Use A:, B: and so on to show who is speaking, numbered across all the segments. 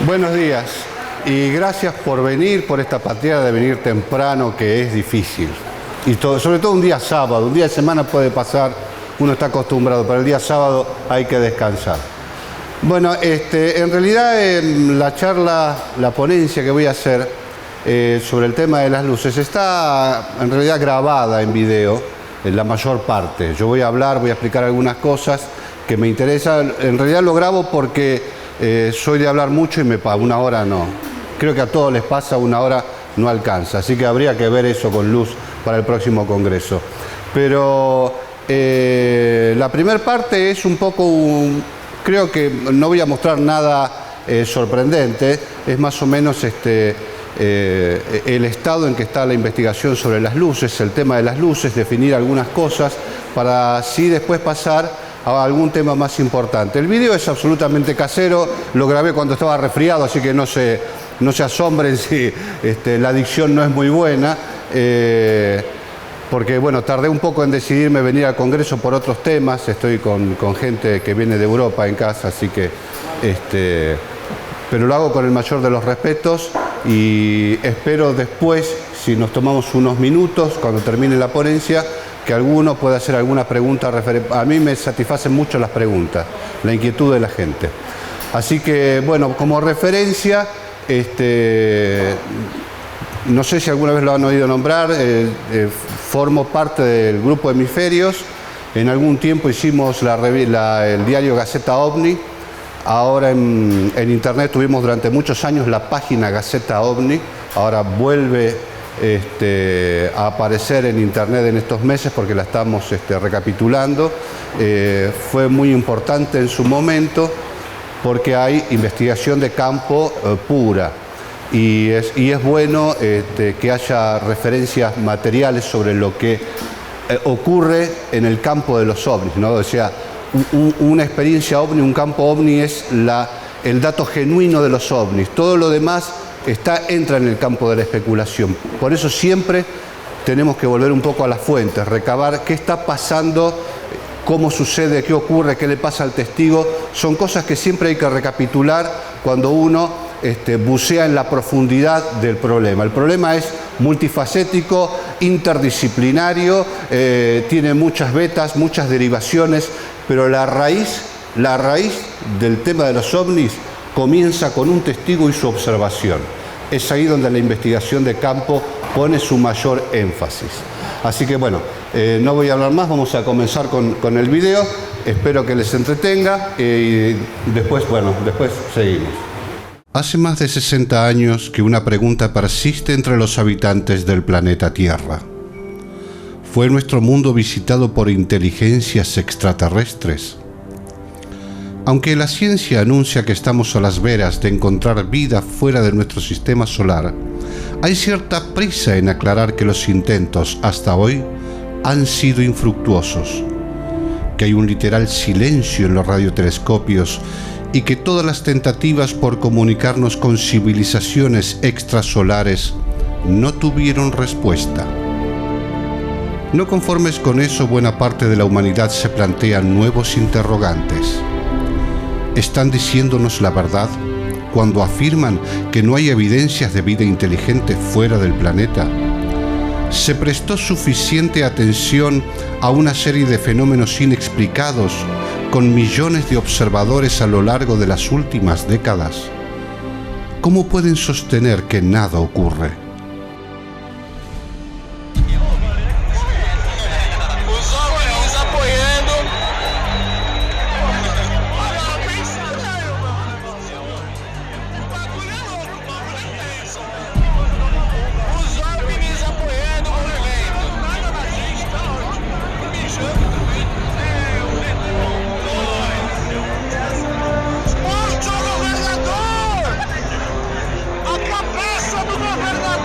A: Buenos días y gracias por venir, por esta patriada de venir temprano, que es difícil. Y sobre todo un día sábado, un día de semana puede pasar, uno está acostumbrado, pero el día sábado hay que descansar. Bueno, en realidad la charla, la ponencia que voy a hacer sobre el tema de las luces está en realidad grabada en video, en la mayor parte. Yo voy a hablar, voy a explicar algunas cosas que me interesan. En realidad lo grabo porque soy de hablar mucho y una hora no. Creo que a todos les pasa, una hora no alcanza. Así que habría que ver eso con luz para el próximo congreso. Pero la primera parte es un poco creo que no voy a mostrar nada sorprendente. Es más o menos el estado en que está la investigación sobre las luces, el tema de las luces, definir algunas cosas para así después pasar a algún tema más importante. El video es absolutamente casero, lo grabé cuando estaba resfriado, así que no se asombren si la dicción no es muy buena, porque bueno, tardé un poco en decidirme venir al Congreso por otros temas. Estoy con gente que viene de Europa en casa, así que pero lo hago con el mayor de los respetos y espero después, si nos tomamos unos minutos cuando termine la ponencia, que alguno pueda hacer alguna pregunta referente. A mí me satisfacen mucho las preguntas, la inquietud de la gente. Así que, bueno, como referencia, no sé si alguna vez lo han oído nombrar, formo parte del grupo Hemisferios. En algún tiempo hicimos el diario Gaceta OVNI. Ahora en internet tuvimos durante muchos años la página Gaceta OVNI. Ahora vuelve a aparecer en internet en estos meses porque la estamos recapitulando. Fue muy importante en su momento porque hay investigación de campo pura y es bueno que haya referencias materiales sobre lo que ocurre en el campo de los ovnis, ¿no? O sea, una experiencia ovni, un campo ovni es el dato genuino de los ovnis. Todo lo demás entra en el campo de la especulación. Por eso siempre tenemos que volver un poco a las fuentes, recabar qué está pasando, cómo sucede, qué ocurre, qué le pasa al testigo. Son cosas que siempre hay que recapitular cuando uno bucea en la profundidad del problema. El problema es multifacético, interdisciplinario, tiene muchas vetas, muchas derivaciones, pero la raíz del tema de los ovnis comienza con un testigo y su observación. Es ahí donde la investigación de campo pone su mayor énfasis. Así que bueno, no voy a hablar más, vamos a comenzar con el video. Espero que les entretenga y después seguimos. Hace más de 60 años que una pregunta persiste entre los habitantes del planeta Tierra. ¿Fue nuestro mundo visitado por inteligencias extraterrestres? Aunque la ciencia anuncia que estamos a las veras de encontrar vida fuera de nuestro sistema solar, hay cierta prisa en aclarar que los intentos hasta hoy han sido infructuosos, que hay un literal silencio en los radiotelescopios y que todas las tentativas por comunicarnos con civilizaciones extrasolares no tuvieron respuesta. No conformes con eso, buena parte de la humanidad se plantea nuevos interrogantes. ¿Están diciéndonos la verdad cuando afirman que no hay evidencias de vida inteligente fuera del planeta? ¿Se prestó suficiente atención a una serie de fenómenos inexplicados con millones de observadores a lo largo de las últimas décadas? ¿Cómo pueden sostener que nada ocurre?
B: A cabeça do governador!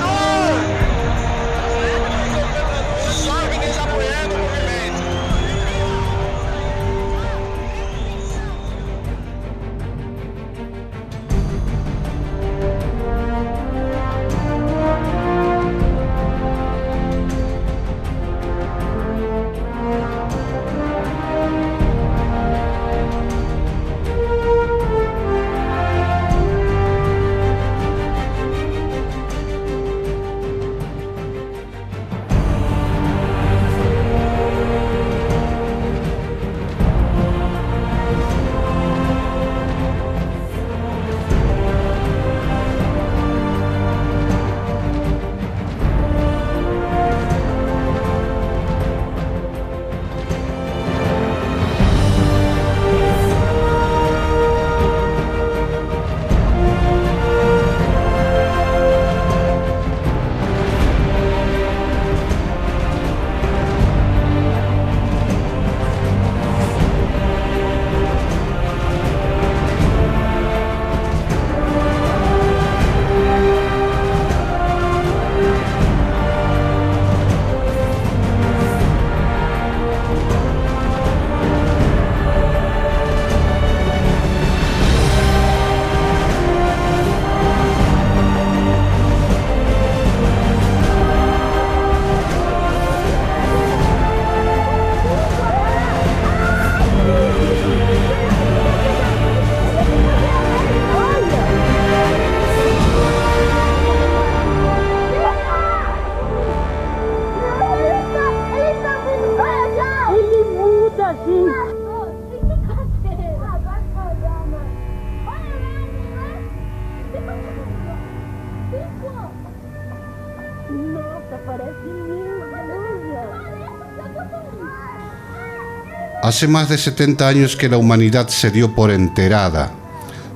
A: Hace más de 70 años que la humanidad se dio por enterada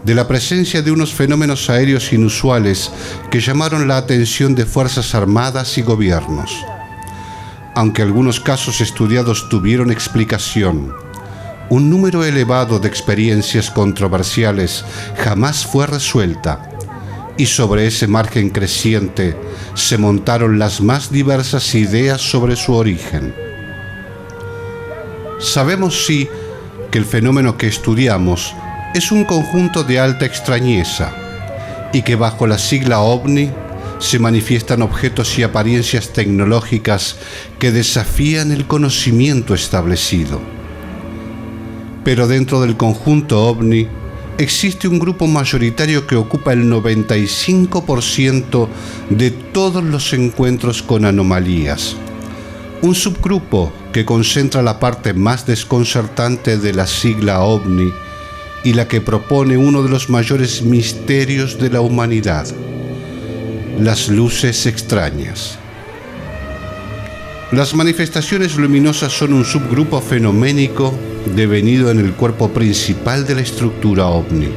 A: de la presencia de unos fenómenos aéreos inusuales que llamaron la atención de fuerzas armadas y gobiernos. Aunque algunos casos estudiados tuvieron explicación, un número elevado de experiencias controversiales jamás fue resuelta, y sobre ese margen creciente se montaron las más diversas ideas sobre su origen. Sabemos sí que el fenómeno que estudiamos es un conjunto de alta extrañeza y que bajo la sigla OVNI se manifiestan objetos y apariencias tecnológicas que desafían el conocimiento establecido. Pero dentro del conjunto OVNI existe un grupo mayoritario que ocupa el 95% de todos los encuentros con anomalías. Un subgrupo que concentra la parte más desconcertante de la sigla OVNI y la que propone uno de los mayores misterios de la humanidad: las luces extrañas. Las manifestaciones luminosas son un subgrupo fenoménico devenido en el cuerpo principal de la estructura OVNI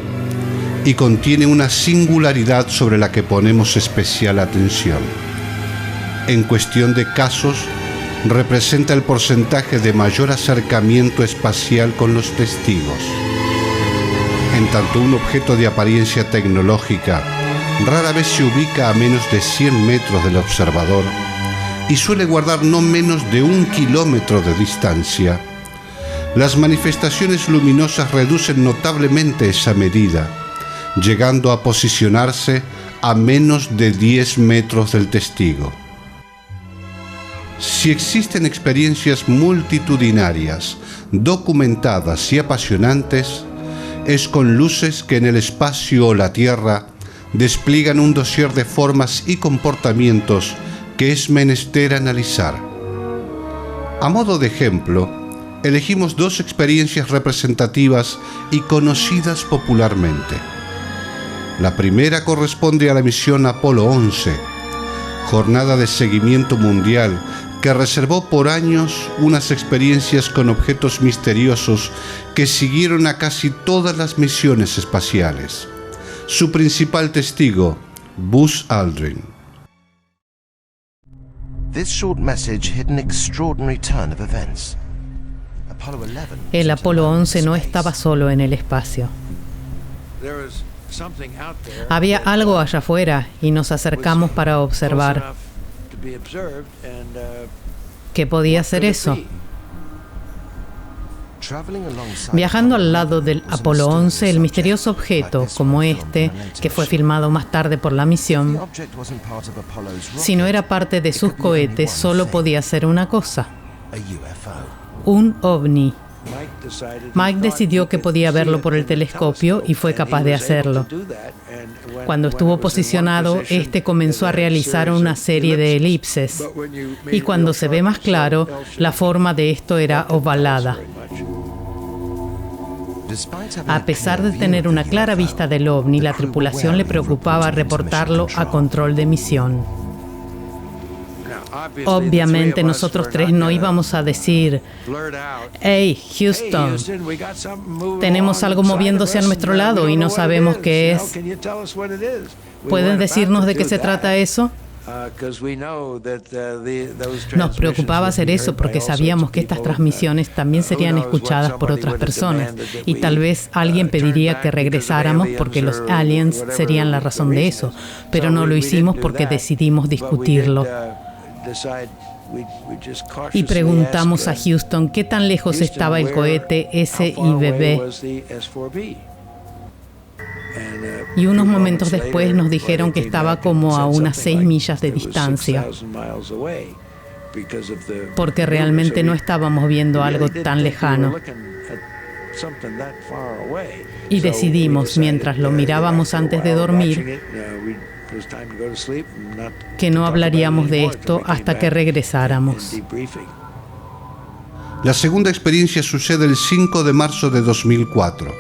A: y contiene una singularidad sobre la que ponemos especial atención. En cuestión de casos, representa el porcentaje de mayor acercamiento espacial con los testigos. En tanto, un objeto de apariencia tecnológica rara vez se ubica a menos de 100 metros del observador y suele guardar no menos de 1 kilómetro de distancia. Las manifestaciones luminosas reducen notablemente esa medida, llegando a posicionarse a menos de 10 metros del testigo. Si existen experiencias multitudinarias, documentadas y apasionantes, es con luces que en el espacio o la Tierra despliegan un dossier de formas y comportamientos que es menester analizar. A modo de ejemplo, elegimos 2 experiencias representativas y conocidas popularmente. La primera corresponde a la misión Apolo 11, jornada de seguimiento mundial que reservó por años unas experiencias con objetos misteriosos que siguieron a casi todas las misiones espaciales. Su principal testigo, Buzz Aldrin.
B: El Apolo 11 no estaba solo en el espacio. Había algo allá afuera y nos acercamos para observar. ¿Qué podía ser eso? Viajando al lado del Apolo 11, el misterioso objeto, como este, que fue filmado más tarde por la misión, si no era parte de sus cohetes, solo podía ser una cosa: un ovni. Mike decidió que podía verlo por el telescopio y fue capaz de hacerlo. Cuando estuvo posicionado, este comenzó a realizar una serie de elipses, y cuando se ve más claro, la forma de esto era ovalada. A pesar de tener una clara vista del ovni, la tripulación le preocupaba reportarlo a control de misión. Obviamente nosotros 3 no íbamos a decir: «Hey, Houston, tenemos algo moviéndose a nuestro lado y no sabemos qué es. ¿Pueden decirnos de qué se trata eso?». Nos preocupaba hacer eso porque sabíamos que estas transmisiones también serían escuchadas por otras personas y tal vez alguien pediría que regresáramos porque los aliens serían la razón de eso, pero no lo hicimos porque decidimos discutirlo. Y preguntamos a Houston qué tan lejos estaba el cohete SIBB. Y unos momentos después nos dijeron que estaba como a unas 6 millas de distancia, porque realmente no estábamos viendo algo tan lejano. Y decidimos, mientras lo mirábamos antes de dormir, que no hablaríamos de esto hasta que regresáramos.
A: La segunda experiencia sucede el 5 de marzo de 2004,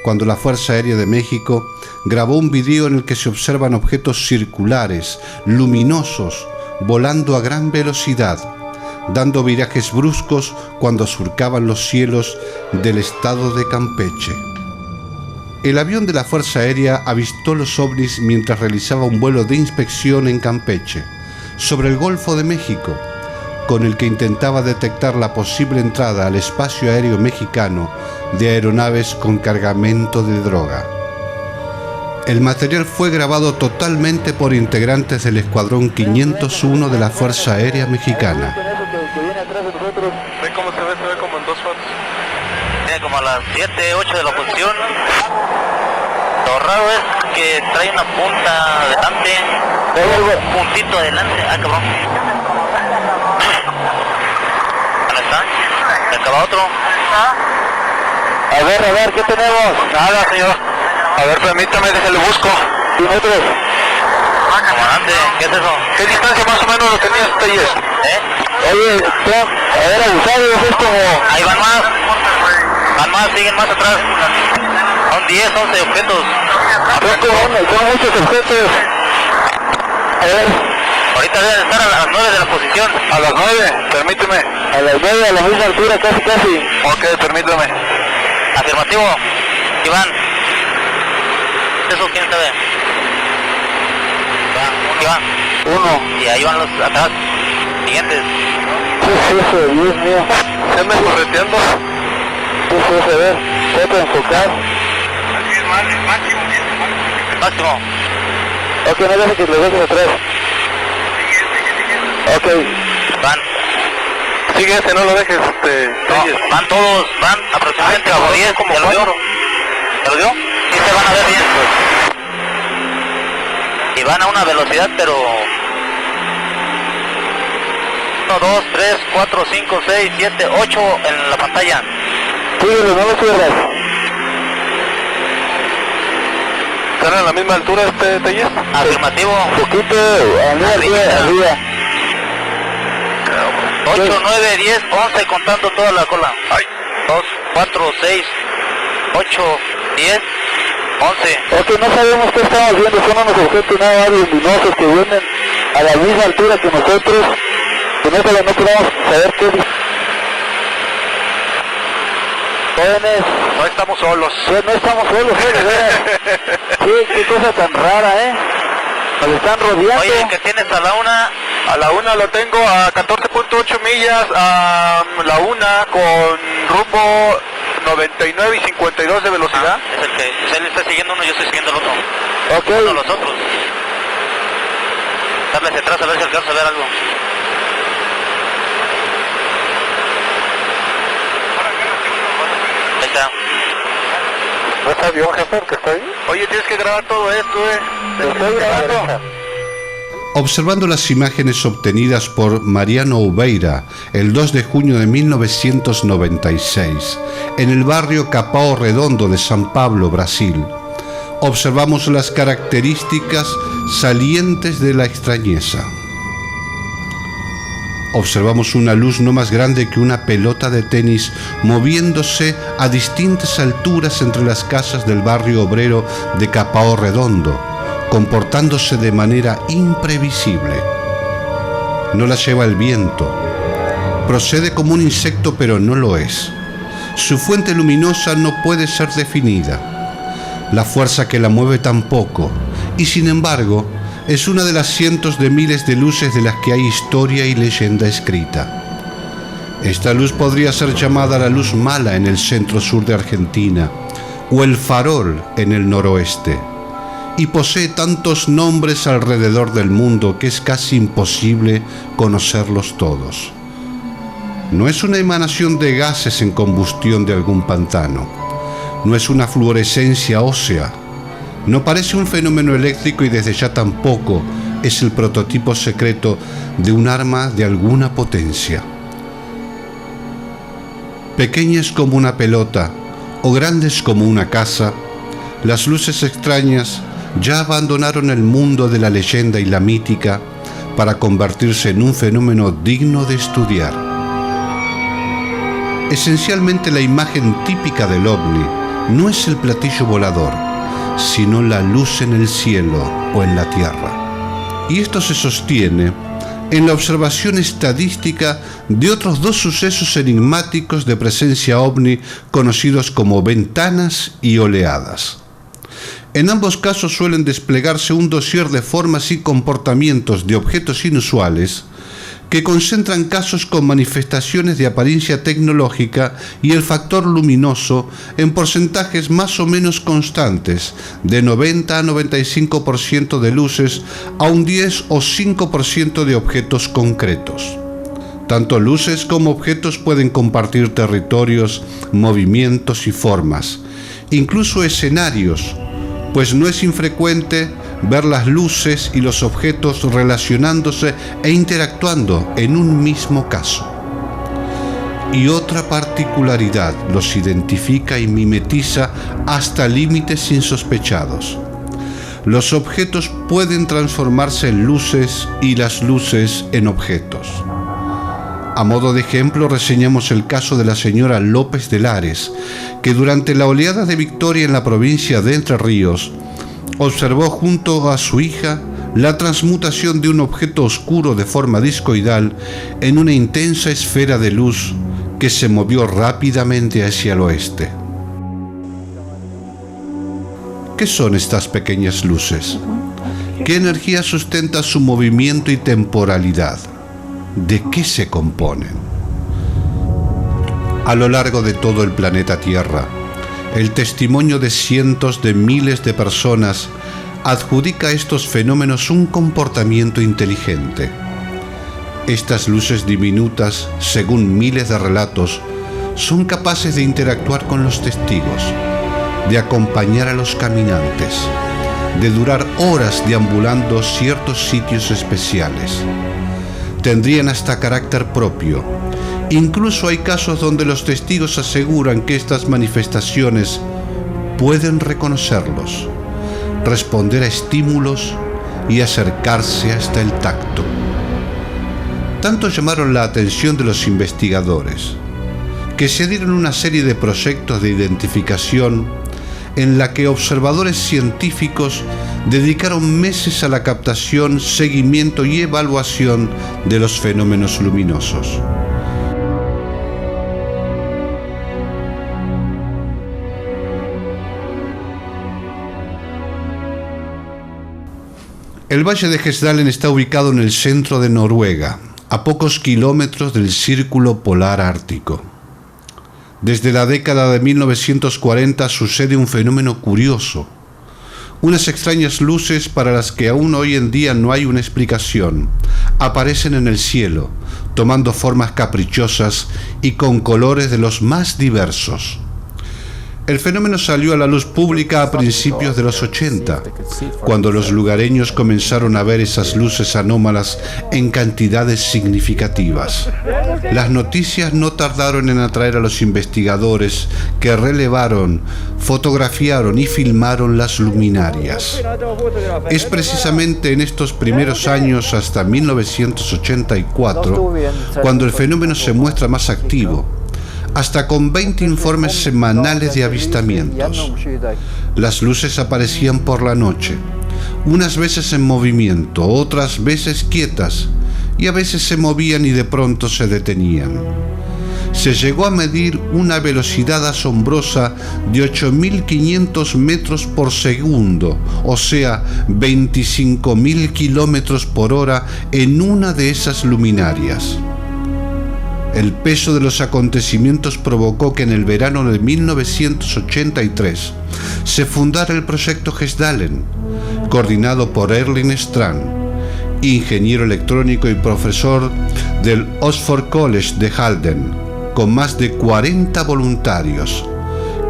A: cuando la Fuerza Aérea de México grabó un video en el que se observan objetos circulares, luminosos, volando a gran velocidad, dando virajes bruscos cuando surcaban los cielos del estado de Campeche. El avión de la Fuerza Aérea avistó los ovnis mientras realizaba un vuelo de inspección en Campeche, sobre el Golfo de México, con el que intentaba detectar la posible entrada al espacio aéreo mexicano de aeronaves con cargamento de droga. El material fue grabado totalmente por integrantes del Escuadrón 501 de la Fuerza Aérea Mexicana.
C: ¿Ve cómo se ve como en dos fotos?
D: Tiene como a las 7, 8 de la posición. Lo raro es que trae una punta adelante, un puntito adelante. Ah, cabrón. ¿Dónde está? ¿Acaba otro?
C: A ver, ¿qué tenemos? Nada, señor. A ver, permítame, déjale busco. ¿Y nosotros?
D: Comandante, ¿qué es eso?
C: ¿Qué distancia más o menos lo tenías, Telles? Oye, a ver, abusado, es como...
D: Ahí van más, siguen más atrás. Son 10, 11 objetos.
C: Son muchos objetos. A ver.
D: Ahorita deben estar a las 9 de la posición.
C: A las 9, permíteme. A las 9, a la misma altura, casi. Ok, permíteme.
D: Afirmativo. Iván. ¿Eso quién sabe? Iván.
C: 1.
D: Y ahí van los atrás. Siguientes.
C: ¿Qué es eso, Dios mío? ¿Se me correteando? ¿Qué es eso? A ver, trata de enfocar.
D: Máximo.
C: Ok, no dejes que los dejes atrás. Ok.
D: Van.
C: Sigue no lo dejes,
D: No, van todos, van aproximadamente como 10, como 4. ¿Te lo dio? Sí se van a ver bien. Y van a una velocidad, pero... 1, 2, 3, 4, 5, 6, 7, 8 en la pantalla.
C: Síguelo, no lo cierras. ¿Están a la misma altura, Telles?
D: Afirmativo.
C: Poquito, arriba.
D: 8, 9, 10, 11 contando toda la cola. 2, 4, 6, 8, 10, 11.
C: Ok, no sabemos qué estamos viendo, son unos objetos nada luminosos que vienen a la misma altura que nosotros. Con eso no podemos saber qué es. Jóvenes,
D: No estamos solos.
C: no estamos solos, qué cosa tan rara, nos están rodeando.
D: Oye, ¿qué tienes a la una?
C: A la una lo tengo a 14.8 millas, a la una con rumbo 99 y 52 de velocidad.
D: Es el que él está siguiendo uno, yo estoy siguiendo el otro.
C: Ok.
D: Uno de los otros. Darle hacia atrás a ver si alcanza a ver algo. Ahí está.
C: ¿No está avión, jefe, que está ahí? Oye, tienes que grabar todo esto, Lo estoy grabando.
A: Observando las imágenes obtenidas por Mariano Ubeira el 2 de junio de 1996 en el barrio Capão Redondo de San Pablo, Brasil, observamos las características salientes de la extrañeza. Observamos una luz no más grande que una pelota de tenis moviéndose a distintas alturas entre las casas del barrio obrero de Capão Redondo, comportándose de manera imprevisible. No la lleva el viento. Procede como un insecto, pero no lo es. Su fuente luminosa no puede ser definida. La fuerza que la mueve tampoco. Y sin embargo, es una de las cientos de miles de luces de las que hay historia y leyenda escrita. Esta luz podría ser llamada la luz mala en el centro-sur de Argentina, o el farol en el noroeste. Y posee tantos nombres alrededor del mundo que es casi imposible conocerlos todos. No es una emanación de gases en combustión de algún pantano. No es una fluorescencia ósea. No parece un fenómeno eléctrico y desde ya tampoco es el prototipo secreto de un arma de alguna potencia. Pequeñas como una pelota o grandes como una casa, las luces extrañas ya abandonaron el mundo de la leyenda y la mítica para convertirse en un fenómeno digno de estudiar. Esencialmente la imagen típica del ovni no es el platillo volador, sino la luz en el cielo o en la tierra. Y esto se sostiene en la observación estadística de otros 2 sucesos enigmáticos de presencia ovni conocidos como ventanas y oleadas. En ambos casos suelen desplegarse un dossier de formas y comportamientos de objetos inusuales que concentran casos con manifestaciones de apariencia tecnológica y el factor luminoso en porcentajes más o menos constantes, de 90 a 95% de luces a un 10 o 5% de objetos concretos. Tanto luces como objetos pueden compartir territorios, movimientos y formas, incluso escenarios, pues no es infrecuente ver las luces y los objetos relacionándose e interactuando en un mismo caso. Y otra particularidad los identifica y mimetiza hasta límites insospechados. Los objetos pueden transformarse en luces y las luces en objetos. A modo de ejemplo, reseñamos el caso de la señora López de Lares, que durante la oleada de Victoria en la provincia de Entre Ríos, observó junto a su hija la transmutación de un objeto oscuro de forma discoidal en una intensa esfera de luz que se movió rápidamente hacia el oeste. ¿Qué son estas pequeñas luces? ¿Qué energía sustenta su movimiento y temporalidad? ¿De qué se componen? A lo largo de todo el planeta Tierra, el testimonio de cientos de miles de personas adjudica a estos fenómenos un comportamiento inteligente. Estas luces diminutas, según miles de relatos, son capaces de interactuar con los testigos, de acompañar a los caminantes, de durar horas deambulando ciertos sitios especiales. Tendrían hasta carácter propio. Incluso hay casos donde los testigos aseguran que estas manifestaciones pueden reconocerlos, responder a estímulos y acercarse hasta el tacto. Tanto llamaron la atención de los investigadores, que se dieron una serie de proyectos de identificación en la que observadores científicos dedicaron meses a la captación, seguimiento y evaluación de los fenómenos luminosos. El Valle de Hessdalen está ubicado en el centro de Noruega, a pocos kilómetros del Círculo Polar Ártico. Desde la década de 1940 sucede un fenómeno curioso. Unas extrañas luces para las que aún hoy en día no hay una explicación aparecen en el cielo, tomando formas caprichosas y con colores de los más diversos. El fenómeno salió a la luz pública a principios de los 80, cuando los lugareños comenzaron a ver esas luces anómalas en cantidades significativas. Las noticias no tardaron en atraer a los investigadores que relevaron, fotografiaron y filmaron las luminarias. Es precisamente en estos primeros años, hasta 1984, cuando el fenómeno se muestra más activo, hasta con 20 informes semanales de avistamientos. Las luces aparecían por la noche, unas veces en movimiento, otras veces quietas, y a veces se movían y de pronto se detenían. Se llegó a medir una velocidad asombrosa de 8.500 metros por segundo, o sea, 25.000 kilómetros por hora en una de esas luminarias. El peso de los acontecimientos provocó que en el verano de 1983 se fundara el proyecto Hessdalen, coordinado por Erling Strand, ingeniero electrónico y profesor del Oxford College de Halden, con más de 40 voluntarios,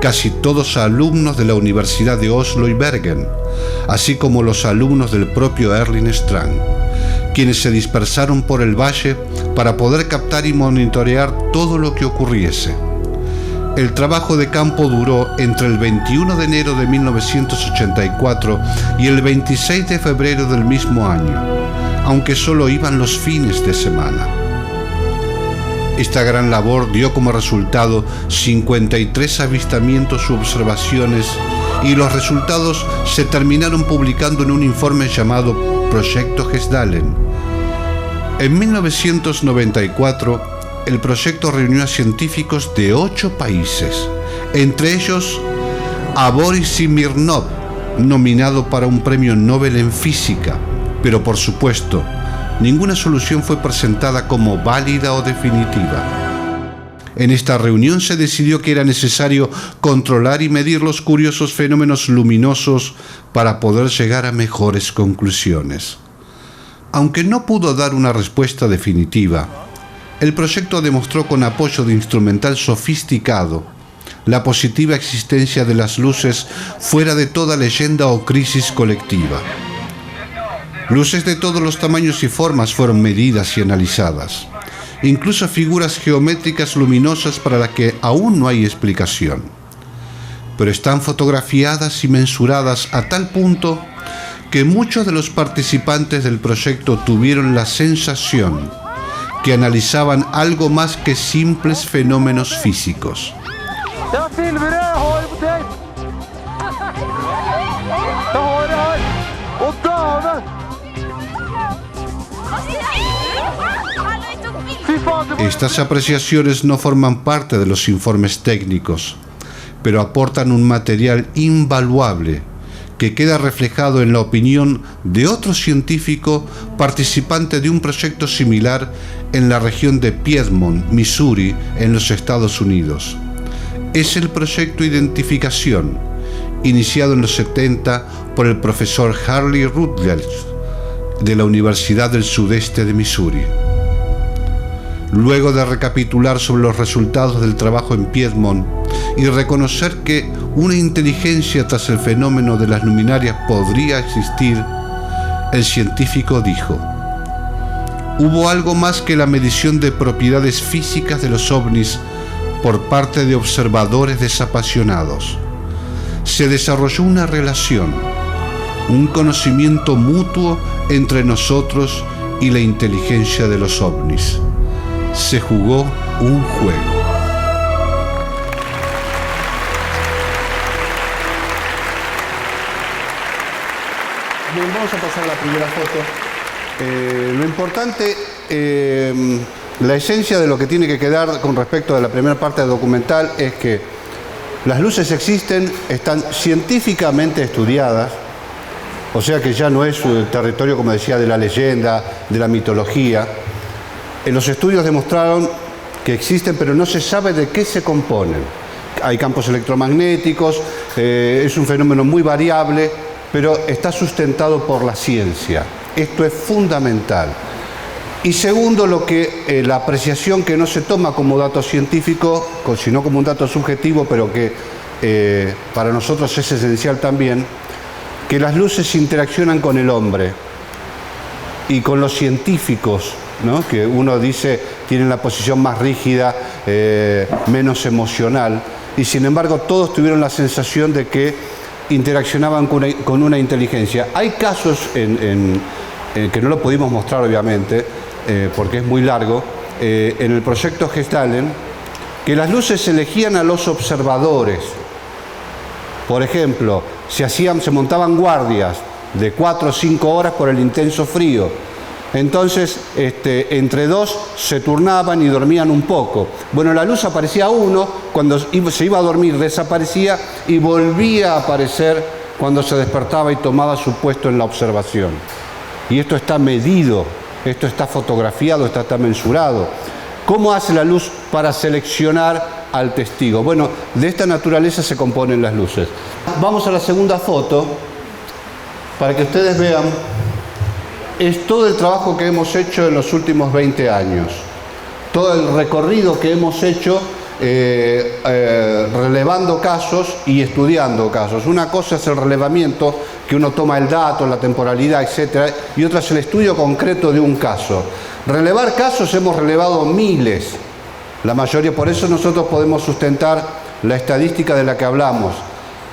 A: casi todos alumnos de la Universidad de Oslo y Bergen, así como los alumnos del propio Erling Strand, quienes se dispersaron por el valle para poder captar y monitorear todo lo que ocurriese. El trabajo de campo duró entre el 21 de enero de 1984 y el 26 de febrero del mismo año, aunque solo iban los fines de semana. Esta gran labor dio como resultado 53 avistamientos u observaciones, y los resultados se terminaron publicando en un informe llamado Proyecto Hessdalen, En 1994, el proyecto reunió a científicos de 8 países, entre ellos a Boris Smirnov, nominado para un premio Nobel en física, pero por supuesto, ninguna solución fue presentada como válida o definitiva. En esta reunión se decidió que era necesario controlar y medir los curiosos fenómenos luminosos para poder llegar a mejores conclusiones. Aunque no pudo dar una respuesta definitiva, el proyecto demostró con apoyo de instrumental sofisticado la positiva existencia de las luces fuera de toda leyenda o crisis colectiva. Luces de todos los tamaños y formas fueron medidas y analizadas, incluso figuras geométricas luminosas para las que aún no hay explicación, pero están fotografiadas y mensuradas a tal punto que muchos de los participantes del proyecto tuvieron la sensación que analizaban algo más que simples fenómenos físicos. Estas apreciaciones no forman parte de los informes técnicos, pero aportan un material invaluable que queda reflejado en la opinión de otro científico participante de un proyecto similar en la región de Piedmont, Missouri, en los Estados Unidos. Es el proyecto Identificación, iniciado en los 70 por el profesor Harley Rutledge de la Universidad del Sudeste de Missouri. Luego de recapitular sobre los resultados del trabajo en Piedmont y reconocer que una inteligencia tras el fenómeno de las luminarias podría existir, el científico dijo: hubo algo más que la medición de propiedades físicas de los ovnis por parte de observadores desapasionados. Se desarrolló una relación, un conocimiento mutuo entre nosotros y la inteligencia de los ovnis. Se jugó un juego. Bien, vamos a pasar a la primera foto. Lo importante, la esencia de lo que tiene que quedar con respecto a la primera parte del documental es que las luces existen, están científicamente estudiadas, o sea que ya no es un territorio, como decía, de la leyenda, de la mitología. Los estudios demostraron que existen, pero no se sabe de qué se componen. Hay campos electromagnéticos, es un fenómeno muy variable, pero está sustentado por la ciencia. Esto es fundamental. Y segundo, la apreciación que no se toma como dato científico, sino como un dato subjetivo, pero que para nosotros es esencial también, que las luces interaccionan con el hombre y con los científicos, ¿no? Que uno dice tienen la posición más rígida, menos emocional, y sin embargo todos tuvieron la sensación de que interaccionaban con una inteligencia. Hay casos que no lo pudimos mostrar obviamente, porque es muy largo, en el proyecto Gestalen, que las luces elegían a los observadores. Por ejemplo, se montaban guardias de 4 o 5 horas por el intenso frío. Entonces, entre dos se turnaban y dormían un poco. Bueno, la luz aparecía uno, cuando se iba a dormir desaparecía y volvía a aparecer cuando se despertaba y tomaba su puesto en la observación. Y esto está medido, esto está fotografiado, está mensurado. ¿Cómo hace la luz para seleccionar al testigo? Bueno, de esta naturaleza se componen las luces. Vamos a la segunda foto para que ustedes vean. Es todo el trabajo que hemos hecho en los últimos 20 años. Todo el recorrido que hemos hecho relevando casos y estudiando casos. Una cosa es el relevamiento, que uno toma el dato, la temporalidad, etc. Y otra es el estudio concreto de un caso. Relevar casos hemos relevado miles. La mayoría, por eso nosotros podemos sustentar la estadística de la que hablamos.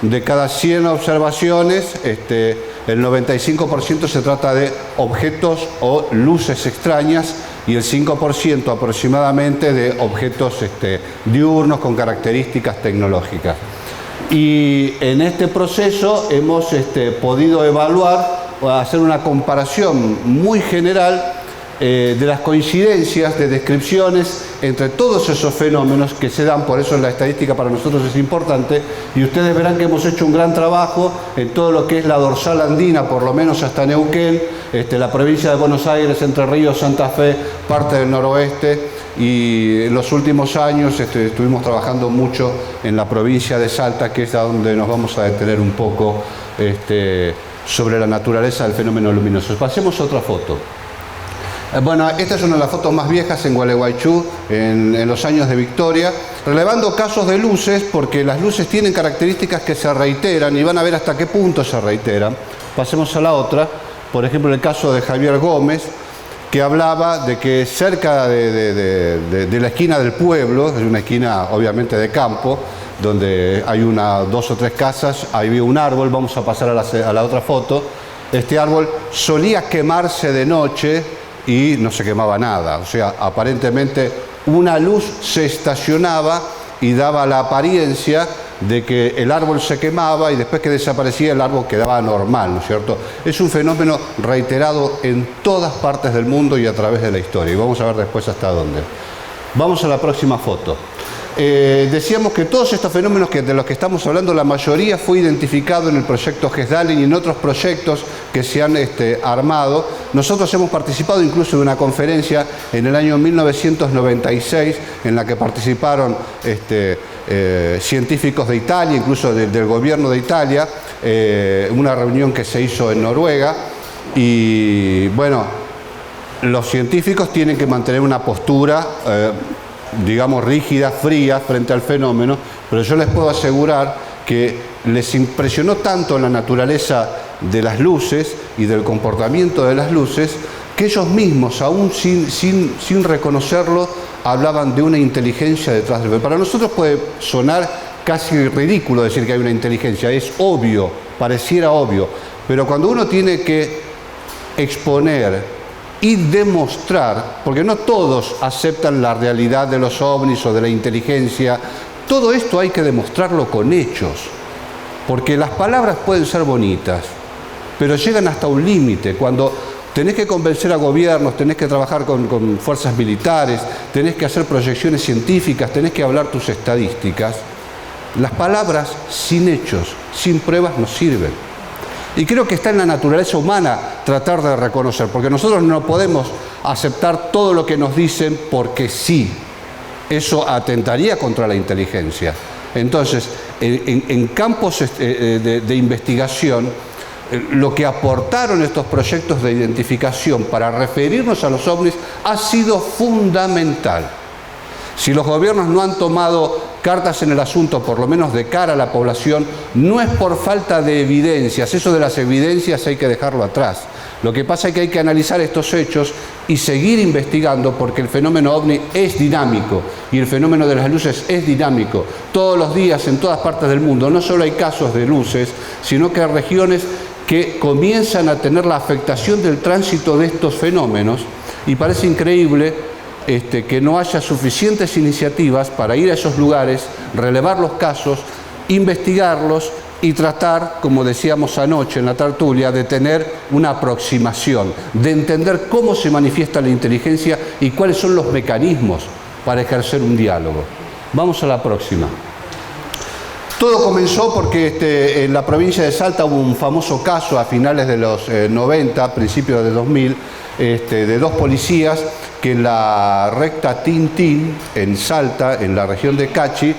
A: De cada 100 observaciones, el 95% se trata de objetos o luces extrañas y el 5% aproximadamente de objetos diurnos con características tecnológicas. Y en este proceso hemos podido evaluar o hacer una comparación muy general de las coincidencias de descripciones entre todos esos fenómenos que se dan, por eso la estadística para nosotros es importante, y ustedes verán que hemos hecho un gran trabajo en todo lo que es la dorsal andina, por lo menos hasta Neuquén, la provincia de Buenos Aires, Entre Ríos, Santa Fe, parte del noroeste, y en los últimos años estuvimos trabajando mucho en la provincia de Salta, que es a donde nos vamos a detener un poco sobre la naturaleza del fenómeno luminoso. Pasemos a otra foto. Bueno, esta es una de las fotos más viejas en Gualeguaychú, en los años de Victoria, relevando casos de luces, porque las luces tienen características que se reiteran y van a ver hasta qué punto se reiteran. Pasemos a la otra, por ejemplo el caso de Javier Gómez, que hablaba de que cerca de la esquina del pueblo, es una esquina obviamente de campo, donde hay dos o tres casas, ahí había un árbol, vamos a pasar a la otra foto. Este árbol solía quemarse de noche y no se quemaba nada, o sea, aparentemente una luz se estacionaba y daba la apariencia de que el árbol se quemaba y después que desaparecía el árbol quedaba normal, ¿no es cierto? Es un fenómeno reiterado en todas partes del mundo y a través de la historia, y vamos a ver después hasta dónde. Vamos a la próxima foto. Decíamos que todos estos fenómenos de los que estamos hablando, la mayoría fue identificado en el proyecto GESDALIN y en otros proyectos que se han armado. Nosotros hemos participado incluso de una conferencia en el año 1996 en la que participaron científicos de Italia, incluso del gobierno de Italia, una reunión que se hizo en Noruega. Y bueno, los científicos tienen que mantener una postura digamos rígida, fría frente al fenómeno, pero yo les puedo asegurar que les impresionó tanto la naturaleza de las luces y del comportamiento de las luces que ellos mismos, aún sin reconocerlo, hablaban de una inteligencia detrás del fenómeno. Para nosotros puede sonar casi ridículo decir que hay una inteligencia, es obvio, pareciera obvio, pero cuando uno tiene que exponer y demostrar, porque no todos aceptan la realidad de los ovnis o de la inteligencia, todo esto hay que demostrarlo con hechos, porque las palabras pueden ser bonitas, pero llegan hasta un límite. Cuando tenés que convencer a gobiernos, tenés que trabajar con fuerzas militares, tenés que hacer proyecciones científicas, tenés que hablar tus estadísticas, las palabras sin hechos, sin pruebas no sirven. Y creo que está en la naturaleza humana tratar de reconocer, porque nosotros no podemos aceptar todo lo que nos dicen porque sí. Eso atentaría contra la inteligencia. Entonces, en campos de investigación, lo que aportaron estos proyectos de identificación para referirnos a los ovnis ha sido fundamental. Si los gobiernos no han tomado cartas en el asunto, por lo menos de cara a la población, no es por falta de evidencias. Eso de las evidencias hay que dejarlo atrás. Lo que pasa es que hay que analizar estos hechos y seguir investigando, porque el fenómeno ovni es dinámico y el fenómeno de las luces es dinámico. Todos los días, en todas partes del mundo, no solo hay casos de luces, sino que hay regiones que comienzan a tener la afectación del tránsito de estos fenómenos, y parece increíble que no haya suficientes iniciativas para ir a esos lugares, relevar los casos, investigarlos y tratar, como decíamos anoche en la tertulia, de tener una aproximación, de entender cómo se manifiesta la inteligencia y cuáles son los mecanismos para ejercer un diálogo. Vamos a la próxima. Todo comenzó porque en la provincia de Salta hubo un famoso caso a finales de los 90, principios de 2000, de dos policías que en la recta Tintín, en Salta, en la región de Cachi,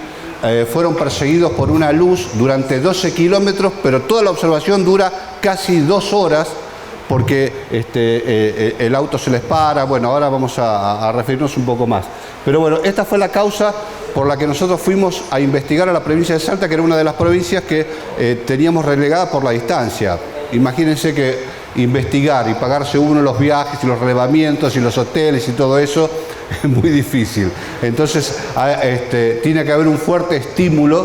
A: fueron perseguidos por una luz durante 12 kilómetros, pero toda la observación dura casi 2 horas, porque el auto se les para. Bueno, ahora vamos a referirnos un poco más. Pero bueno, esta fue la causa por la que nosotros fuimos a investigar a la provincia de Salta, que era una de las provincias que teníamos relegada por la distancia. Imagínense que investigar y pagarse uno los viajes y los relevamientos y los hoteles y todo eso es muy difícil. Entonces tiene que haber un fuerte estímulo,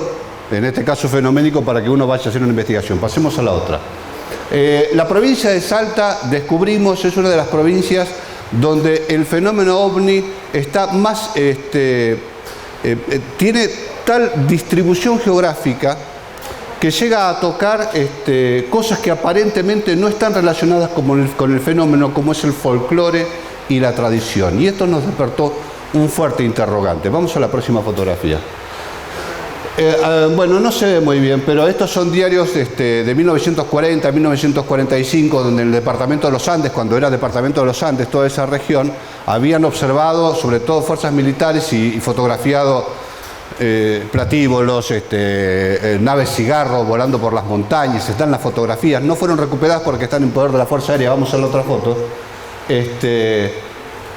A: en este caso fenoménico, para que uno vaya a hacer una investigación. Pasemos a la otra. La provincia de Salta, descubrimos, es una de las provincias donde el fenómeno ovni está más, tiene tal distribución geográfica que llega a tocar cosas que aparentemente no están relacionadas con el fenómeno, como es el folclore y la tradición. Y esto nos despertó un fuerte interrogante. Vamos a la próxima fotografía. Bueno, no se ve muy bien, pero estos son diarios de 1940, 1945, donde en el departamento de los Andes, cuando era departamento de los Andes, toda esa región, habían observado, sobre todo fuerzas militares, y fotografiado platíbolos, naves cigarro volando por las montañas. Están las fotografías, no fueron recuperadas porque están en poder de la Fuerza Aérea. Vamos a la otra foto.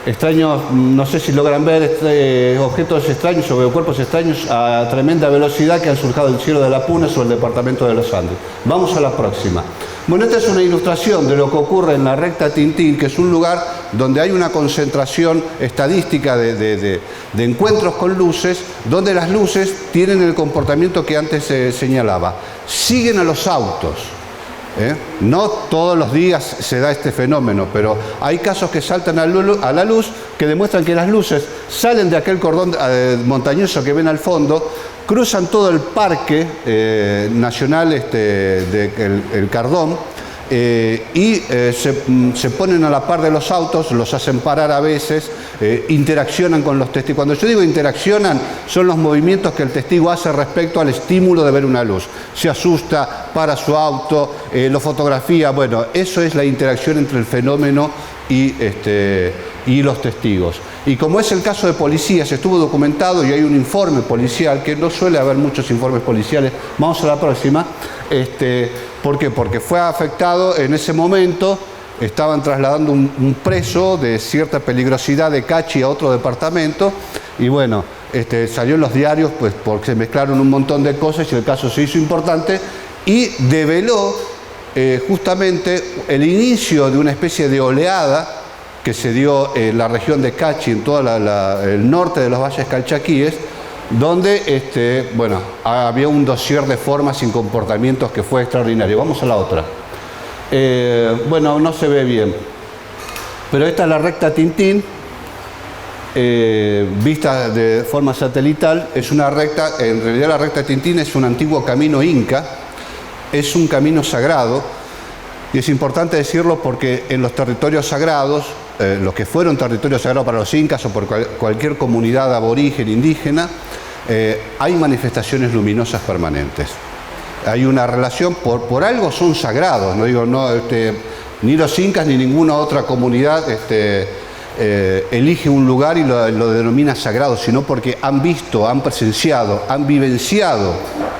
A: Extraños, no sé si logran ver objetos extraños o cuerpos extraños a tremenda velocidad que han surcado del cielo de la Puna sobre el departamento de los Andes. Vamos a la próxima. Bueno, esta es una ilustración de lo que ocurre en la recta Tintín, que es un lugar donde hay una concentración estadística de encuentros con luces, donde las luces tienen el comportamiento que antes se señalaba. Siguen a los autos. No todos los días se da este fenómeno, pero hay casos que saltan a la luz que demuestran que las luces salen de aquel cordón montañoso que ven al fondo, cruzan todo el parque nacional el Cardón, y se ponen a la par de los autos, los hacen parar a veces, interaccionan con los testigos. Cuando yo digo interaccionan, son los movimientos que el testigo hace respecto al estímulo de ver una luz. Se asusta, para su auto, lo fotografía. Bueno, eso es la interacción entre el fenómeno y los testigos. Y como es el caso de policías, estuvo documentado y hay un informe policial, que no suele haber muchos informes policiales. Vamos a la próxima. ¿Por qué? Porque fue afectado en ese momento, estaban trasladando un preso de cierta peligrosidad de Cachi a otro departamento, y bueno, salió en los diarios pues porque se mezclaron un montón de cosas y el caso se hizo importante y develó justamente el inicio de una especie de oleada que se dio en la región de Cachi, en todo el norte de los valles calchaquíes, donde bueno, había un dossier de formas y comportamientos que fue extraordinario. Vamos a la otra. Bueno, no se ve bien, pero esta es la recta Tintín, vista de forma satelital. Es una recta, en realidad la recta Tintín es un antiguo camino inca, es un camino sagrado, y es importante decirlo porque en los territorios sagrados, los que fueron territorios sagrados para los incas o por cualquier comunidad aborigen indígena, hay manifestaciones luminosas permanentes. Hay una relación, por algo son sagrados, no digo, no, ni los incas ni ninguna otra comunidad elige un lugar y lo denomina sagrado, sino porque han visto, han presenciado, han vivenciado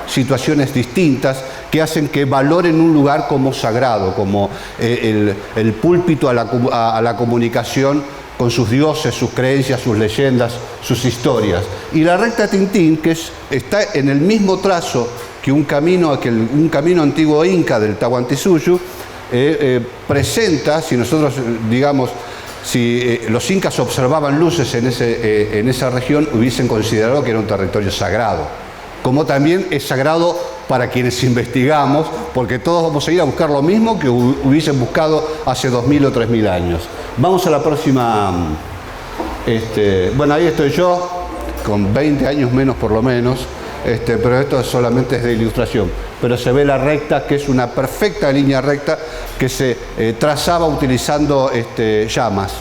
A: situaciones distintas que hacen que valoren un lugar como sagrado, como el púlpito a la comunicación con sus dioses, sus creencias, sus leyendas, sus historias. Y la recta Tintín, que está en el mismo trazo que un camino antiguo inca del Tahuantinsuyo, presenta, si nosotros digamos, si los incas observaban luces en esa región, hubiesen considerado que era un territorio sagrado. Como también es sagrado para quienes investigamos, porque todos vamos a ir a buscar lo mismo que hubiesen buscado hace 2000 o 3000 años. Vamos a la próxima. Bueno, ahí estoy yo, con 20 años menos por lo menos, pero esto solamente es de ilustración. Pero se ve la recta, que es una perfecta línea recta que se trazaba utilizando llamas.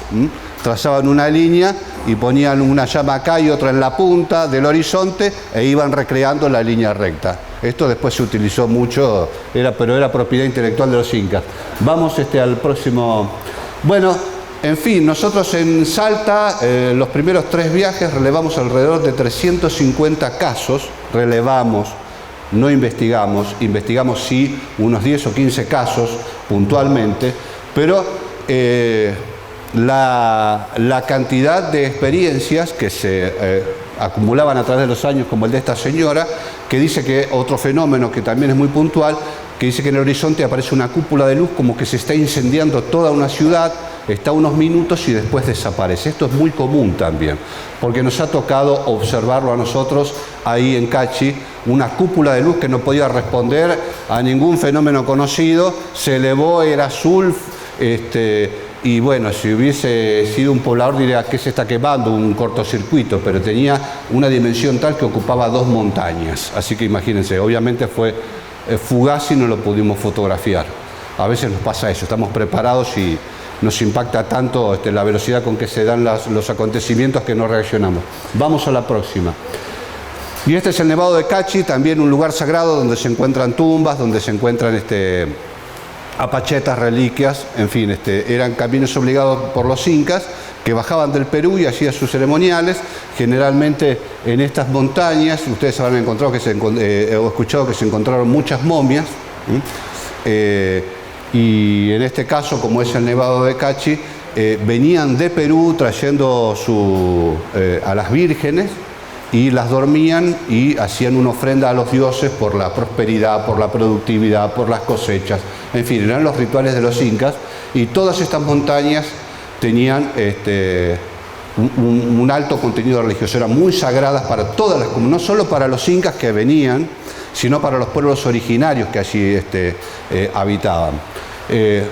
A: Trazaban una línea y ponían una llama acá y otra en la punta del horizonte e iban recreando la línea recta. Esto después se utilizó mucho, pero era propiedad intelectual de los incas. Vamos al próximo. Bueno, en fin, nosotros en Salta, los primeros 3 viajes relevamos alrededor de 350 casos, relevamos, no investigamos, investigamos sí unos 10 o 15 casos puntualmente, pero la cantidad de experiencias que se acumulaban a través de los años, como el de esta señora, que dice que otro fenómeno que también es muy puntual, que dice que en el horizonte aparece una cúpula de luz como que se está incendiando toda una ciudad, está unos minutos y después desaparece. Esto es muy común también, porque nos ha tocado observarlo a nosotros ahí en Cachi, una cúpula de luz que no podía responder a ningún fenómeno conocido, se elevó, era azul, y bueno, si hubiese sido un poblador diría que se está quemando, un cortocircuito, pero tenía una dimensión tal que ocupaba 2 montañas. Así que imagínense, obviamente fue fugaz y no lo pudimos fotografiar. A veces nos pasa eso, estamos preparados y nos impacta tanto la velocidad con que se dan los acontecimientos que no reaccionamos. Vamos a la próxima. Y este es el Nevado de Cachi, también un lugar sagrado donde se encuentran tumbas, donde se encuentran apachetas, reliquias, en fin, eran caminos obligados por los incas que bajaban del Perú y hacían sus ceremoniales. Generalmente en estas montañas, ustedes habrán encontrado o escuchado que se encontraron muchas momias, y en este caso, como es el Nevado de Cachi, venían de Perú trayendo a las vírgenes y las dormían y hacían una ofrenda a los dioses por la prosperidad, por la productividad, por las cosechas. En fin, eran los rituales de los incas, y todas estas montañas tenían un alto contenido religioso, eran muy sagradas para todas las comunidades, no solo para los incas que venían, sino para los pueblos originarios que allí habitaban.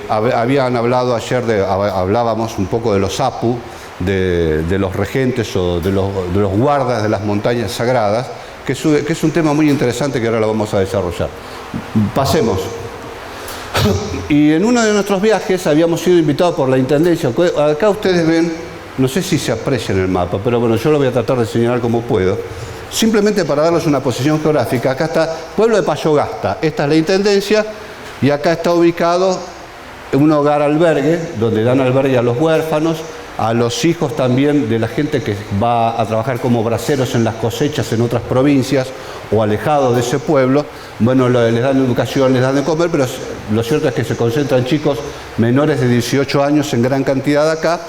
A: Habían hablado ayer, hablábamos un poco de los apu, de los regentes o de los guardas de las montañas sagradas, que es un tema muy interesante que ahora lo vamos a desarrollar. Pasemos. Y en uno de nuestros viajes habíamos sido invitados por la Intendencia. Acá ustedes ven, no sé si se aprecia en el mapa, pero bueno, yo lo voy a tratar de señalar como puedo. Simplemente para darles una posición geográfica. Acá está Pueblo de Payogasta, esta es la Intendencia, y acá está ubicado un hogar albergue, donde dan albergue a los huérfanos, a los hijos también de la gente que va a trabajar como braceros en las cosechas en otras provincias o alejados de ese pueblo. Bueno, les dan educación, les dan de comer, pero lo cierto es que se concentran chicos menores de 18 años en gran cantidad acá.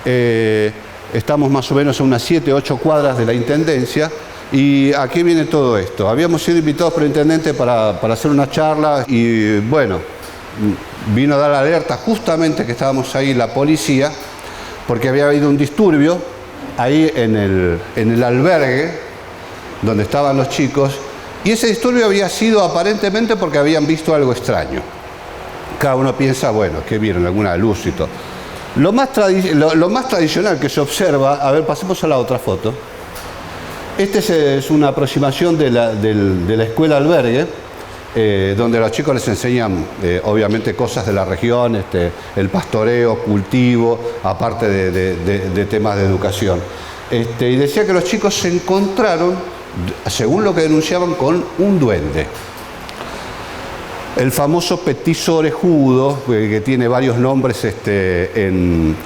A: Estamos más o menos a unas 7, 8 cuadras de la Intendencia. Y aquí viene todo esto. Habíamos sido invitados por el intendente para hacer una charla y bueno, vino a dar la alerta justamente que estábamos ahí la policía, porque había habido un disturbio ahí en el albergue donde estaban los chicos, y ese disturbio había sido aparentemente porque habían visto algo extraño. Cada uno piensa, bueno, ¿qué vieron? Alguna luz y todo. Lo más tradicional que se observa, a ver, pasemos a la otra foto. Esta es una aproximación de la escuela albergue, donde a los chicos les enseñan obviamente cosas de la región, el pastoreo, cultivo, aparte de temas de educación. Y decía que los chicos se encontraron, según lo que denunciaban, con un duende. El famoso petizo orejudo, que tiene varios nombres en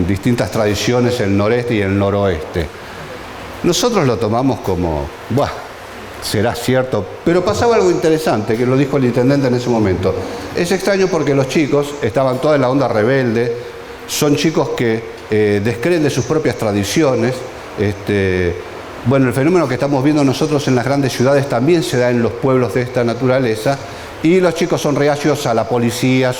A: distintas tradiciones, el noreste y el noroeste. Nosotros lo tomamos como, buah, será cierto, pero pasaba algo interesante, que lo dijo el intendente en ese momento. Es extraño porque los chicos estaban toda en la onda rebelde, son chicos que descreen de sus propias tradiciones. Bueno, el fenómeno que estamos viendo nosotros en las grandes ciudades también se da en los pueblos de esta naturaleza, y los chicos son reacios a la policía,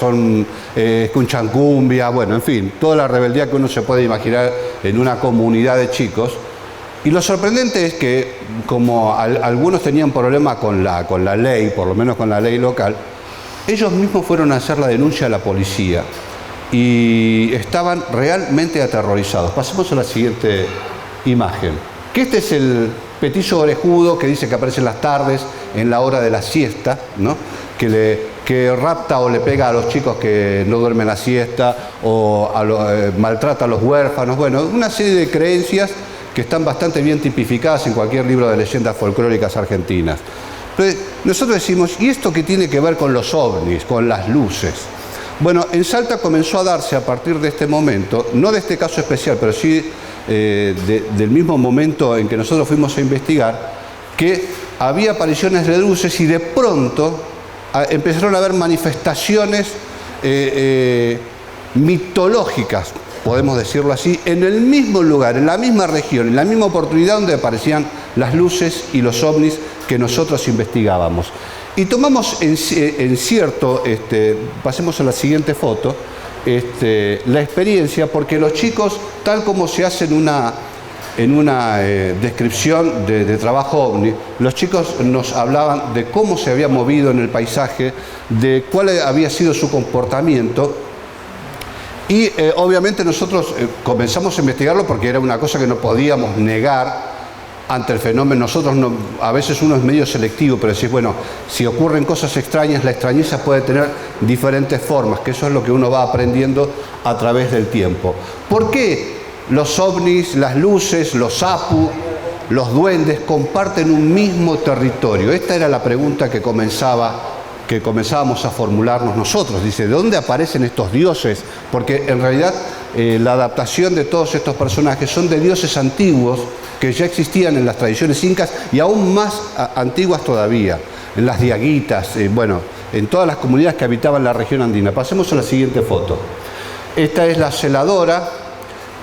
A: escuchan cumbia, bueno, en fin, toda la rebeldía que uno se puede imaginar en una comunidad de chicos. Y lo sorprendente es que, como algunos tenían problema con la ley, por lo menos con la ley local, ellos mismos fueron a hacer la denuncia a la policía y estaban realmente aterrorizados. Pasemos a la siguiente imagen. Que este es el petizo orejudo que dice que aparece en las tardes, en la hora de la siesta, ¿no? Que rapta o le pega a los chicos que no duermen la siesta, o maltrata a los huérfanos. Bueno, una serie de creencias que están bastante bien tipificadas en cualquier libro de leyendas folclóricas argentinas. Entonces, nosotros decimos, ¿y esto qué tiene que ver con los ovnis, con las luces? Bueno, en Salta comenzó a darse a partir de este momento, no de este caso especial, pero sí del mismo momento en que nosotros fuimos a investigar, que había apariciones de luces y de pronto empezaron a haber manifestaciones mitológicas, podemos decirlo así, en el mismo lugar, en la misma región, en la misma oportunidad donde aparecían las luces y los ovnis que nosotros investigábamos. Y tomamos en cierto, pasemos a la siguiente foto, la experiencia, porque los chicos, tal como se hace en una descripción de trabajo ovni, los chicos nos hablaban de cómo se había movido en el paisaje, de cuál había sido su comportamiento. Y obviamente nosotros comenzamos a investigarlo porque era una cosa que no podíamos negar, ante el fenómeno. Nosotros a veces uno es medio selectivo, pero decís, bueno, si ocurren cosas extrañas, la extrañeza puede tener diferentes formas, que eso es lo que uno va aprendiendo a través del tiempo. ¿Por qué los ovnis, las luces, los apu, los duendes comparten un mismo territorio? Esta era la pregunta que comenzábamos a formularnos nosotros. Dice, ¿de dónde aparecen estos dioses? Porque en realidad la adaptación de todos estos personajes son de dioses antiguos que ya existían en las tradiciones incas y aún más antiguas todavía, en las diaguitas, bueno, en todas las comunidades que habitaban la región andina. Pasemos a la siguiente foto. Esta es la celadora,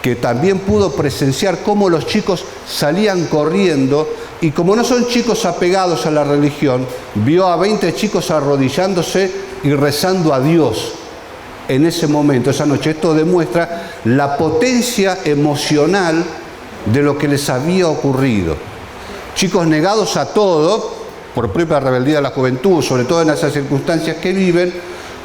A: que también pudo presenciar cómo los chicos salían corriendo y como no son chicos apegados a la religión, vio a 20 chicos arrodillándose y rezando a Dios en ese momento, esa noche. Esto demuestra la potencia emocional de lo que les había ocurrido. Chicos negados a todo, por propia rebeldía de la juventud, sobre todo en esas circunstancias que viven,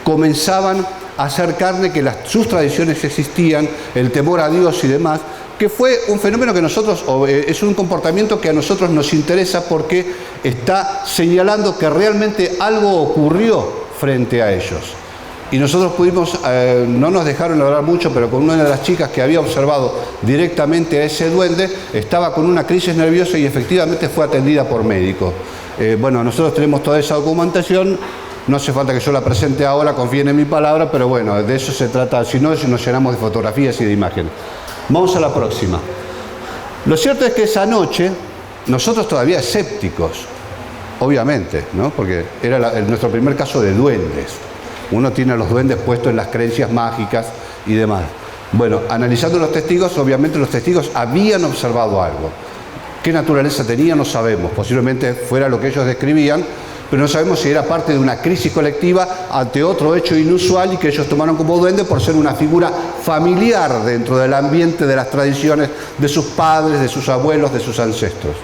A: comenzaban a hacer carne que sus tradiciones existían, el temor a Dios y demás, que fue un fenómeno que es un comportamiento que a nosotros nos interesa porque está señalando que realmente algo ocurrió frente a ellos. Y nosotros pudimos, no nos dejaron hablar mucho, pero con una de las chicas que había observado directamente a ese duende, estaba con una crisis nerviosa y efectivamente fue atendida por médicos. Bueno, nosotros tenemos toda esa documentación, no hace falta que yo la presente ahora, confíen en mi palabra, pero bueno, de eso se trata, si no, nos llenamos de fotografías y de imágenes. Vamos a la próxima. Lo cierto es que esa noche, nosotros todavía escépticos, obviamente, ¿no? Porque era nuestro primer caso de duendes. Uno tiene a los duendes puestos en las creencias mágicas y demás. Bueno, analizando los testigos, obviamente los testigos habían observado algo. ¿Qué naturaleza tenía? No sabemos. Posiblemente fuera lo que ellos describían, pero no sabemos si era parte de una crisis colectiva ante otro hecho inusual y que ellos tomaron como duende por ser una figura familiar dentro del ambiente de las tradiciones de sus padres, de sus abuelos, de sus ancestros.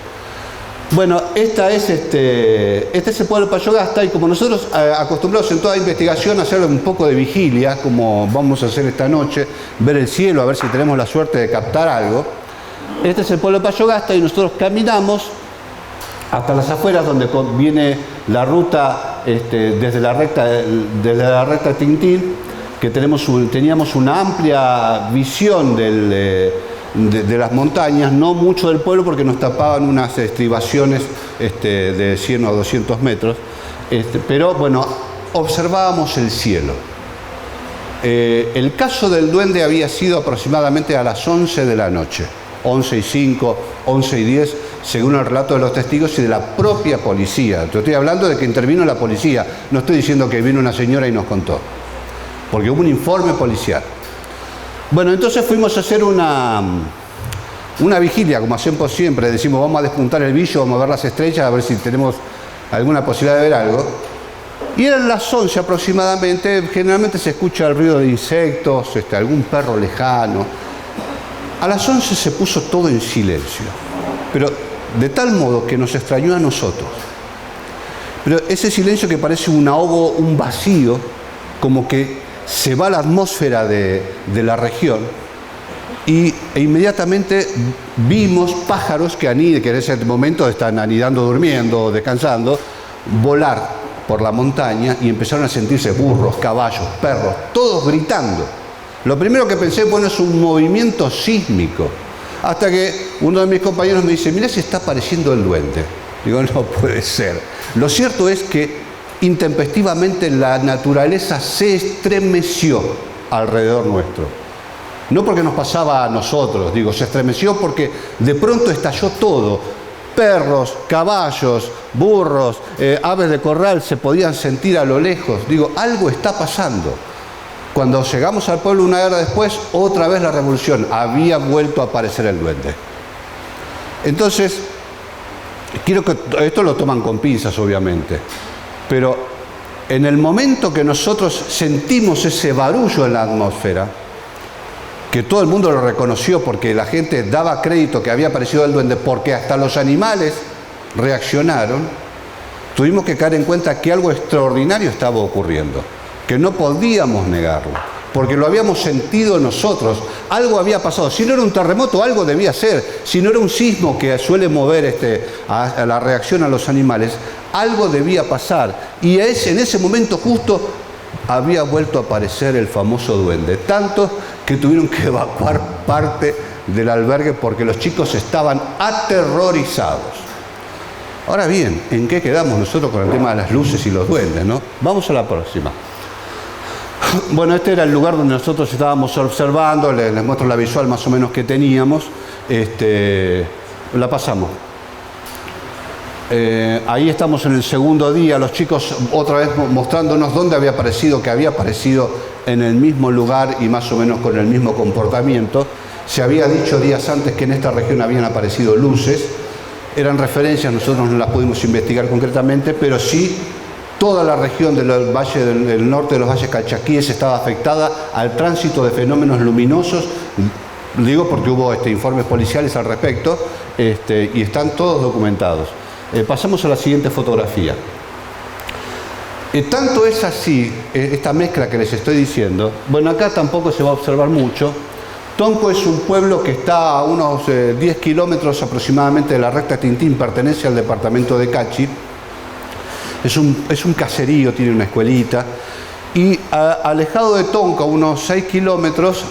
A: Bueno, este es el pueblo de Payogasta y como nosotros acostumbrados en toda investigación a hacer un poco de vigilia, como vamos a hacer esta noche, ver el cielo, a ver si tenemos la suerte de captar algo. Este es el pueblo de Payogasta y nosotros caminamos hasta las afueras donde viene la ruta desde la recta Tintín, que teníamos una amplia visión de las montañas, no mucho del pueblo porque nos tapaban unas estribaciones de 100 o 200 metros, pero bueno, observábamos el cielo. El caso del duende había sido aproximadamente a las 11 de la noche, 11:05, 11:10, según el relato de los testigos y de la propia policía. Te estoy hablando de que intervino la policía, no estoy diciendo que vino una señora y nos contó, porque hubo un informe policial. Bueno, entonces fuimos a hacer una vigilia, como hacemos siempre. Decimos, vamos a despuntar el billo, vamos a ver las estrellas, a ver si tenemos alguna posibilidad de ver algo. Y eran las 11 aproximadamente, generalmente se escucha el ruido de insectos, algún perro lejano. A las 11 se puso todo en silencio, pero de tal modo que nos extrañó a nosotros. Pero ese silencio que parece un ahogo, un vacío, como que se va la atmósfera de la región e inmediatamente vimos pájaros que en ese momento están anidando, durmiendo, descansando, volar por la montaña y empezaron a sentirse burros, caballos, perros, todos gritando. Lo primero que pensé, bueno, es un movimiento sísmico, hasta que uno de mis compañeros me dice, mira si está apareciendo el duende. Digo, no puede ser. Lo cierto es que intempestivamente la naturaleza se estremeció alrededor nuestro. No porque nos pasaba a nosotros, se estremeció porque de pronto estalló todo. Perros, caballos, burros, aves de corral se podían sentir a lo lejos. Algo está pasando. Cuando llegamos al pueblo una hora después, otra vez la revolución. Había vuelto a aparecer el duende. Entonces, quiero que esto lo toman con pinzas, obviamente. Pero en el momento que nosotros sentimos ese barullo en la atmósfera, que todo el mundo lo reconoció porque la gente daba crédito que había aparecido el duende, porque hasta los animales reaccionaron, tuvimos que caer en cuenta que algo extraordinario estaba ocurriendo, que no podíamos negarlo, porque lo habíamos sentido nosotros. Algo había pasado. Si no era un terremoto, algo debía ser. Si no era un sismo que suele mover a la reacción a los animales, algo debía pasar. Y en ese momento justo había vuelto a aparecer el famoso duende. Tanto que tuvieron que evacuar parte del albergue porque los chicos estaban aterrorizados. Ahora bien, ¿en qué quedamos nosotros con el tema de las luces y los duendes, no? Vamos a la próxima. Bueno, este era el lugar donde nosotros estábamos observando, les muestro la visual más o menos que teníamos. La pasamos. Ahí estamos en el segundo día, los chicos otra vez mostrándonos dónde había aparecido, que había aparecido en el mismo lugar y más o menos con el mismo comportamiento. Se había dicho días antes que en esta región habían aparecido luces. Eran referencias, nosotros no las pudimos investigar concretamente, pero sí toda la región del valle del norte de los valles calchaquíes estaba afectada al tránsito de fenómenos luminosos. Digo porque hubo informes policiales al respecto y están todos documentados. Pasamos a la siguiente fotografía. Tanto es así, esta mezcla que les estoy diciendo, bueno, acá tampoco se va a observar mucho. Tonco es un pueblo que está a unos 10 kilómetros aproximadamente de la recta Tintín, pertenece al departamento de Cachi. Es un caserío, tiene una escuelita. Y alejado de Tonco, a unos 6 kilómetros,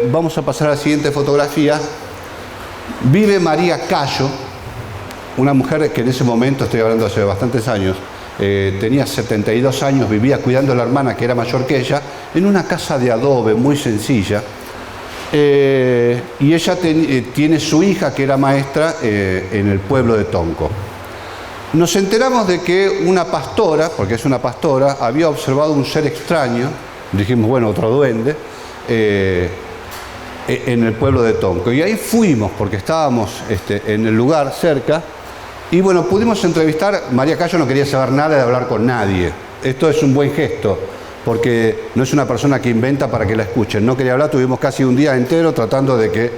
A: vamos a pasar a la siguiente fotografía, vive María Cayo, una mujer que en ese momento, estoy hablando hace bastantes años, tenía 72 años, vivía cuidando a la hermana que era mayor que ella, en una casa de adobe muy sencilla. Y ella tiene su hija que era maestra en el pueblo de Tonco. Nos enteramos de que una pastora, porque es una pastora, había observado un ser extraño, dijimos, bueno, otro duende, en el pueblo de Tonco. Y ahí fuimos, porque estábamos en el lugar cerca, y bueno, pudimos entrevistar. María Cayo no quería saber nada de hablar con nadie. Esto es un buen gesto, porque no es una persona que inventa para que la escuchen. No quería hablar, tuvimos casi un día entero tratando de que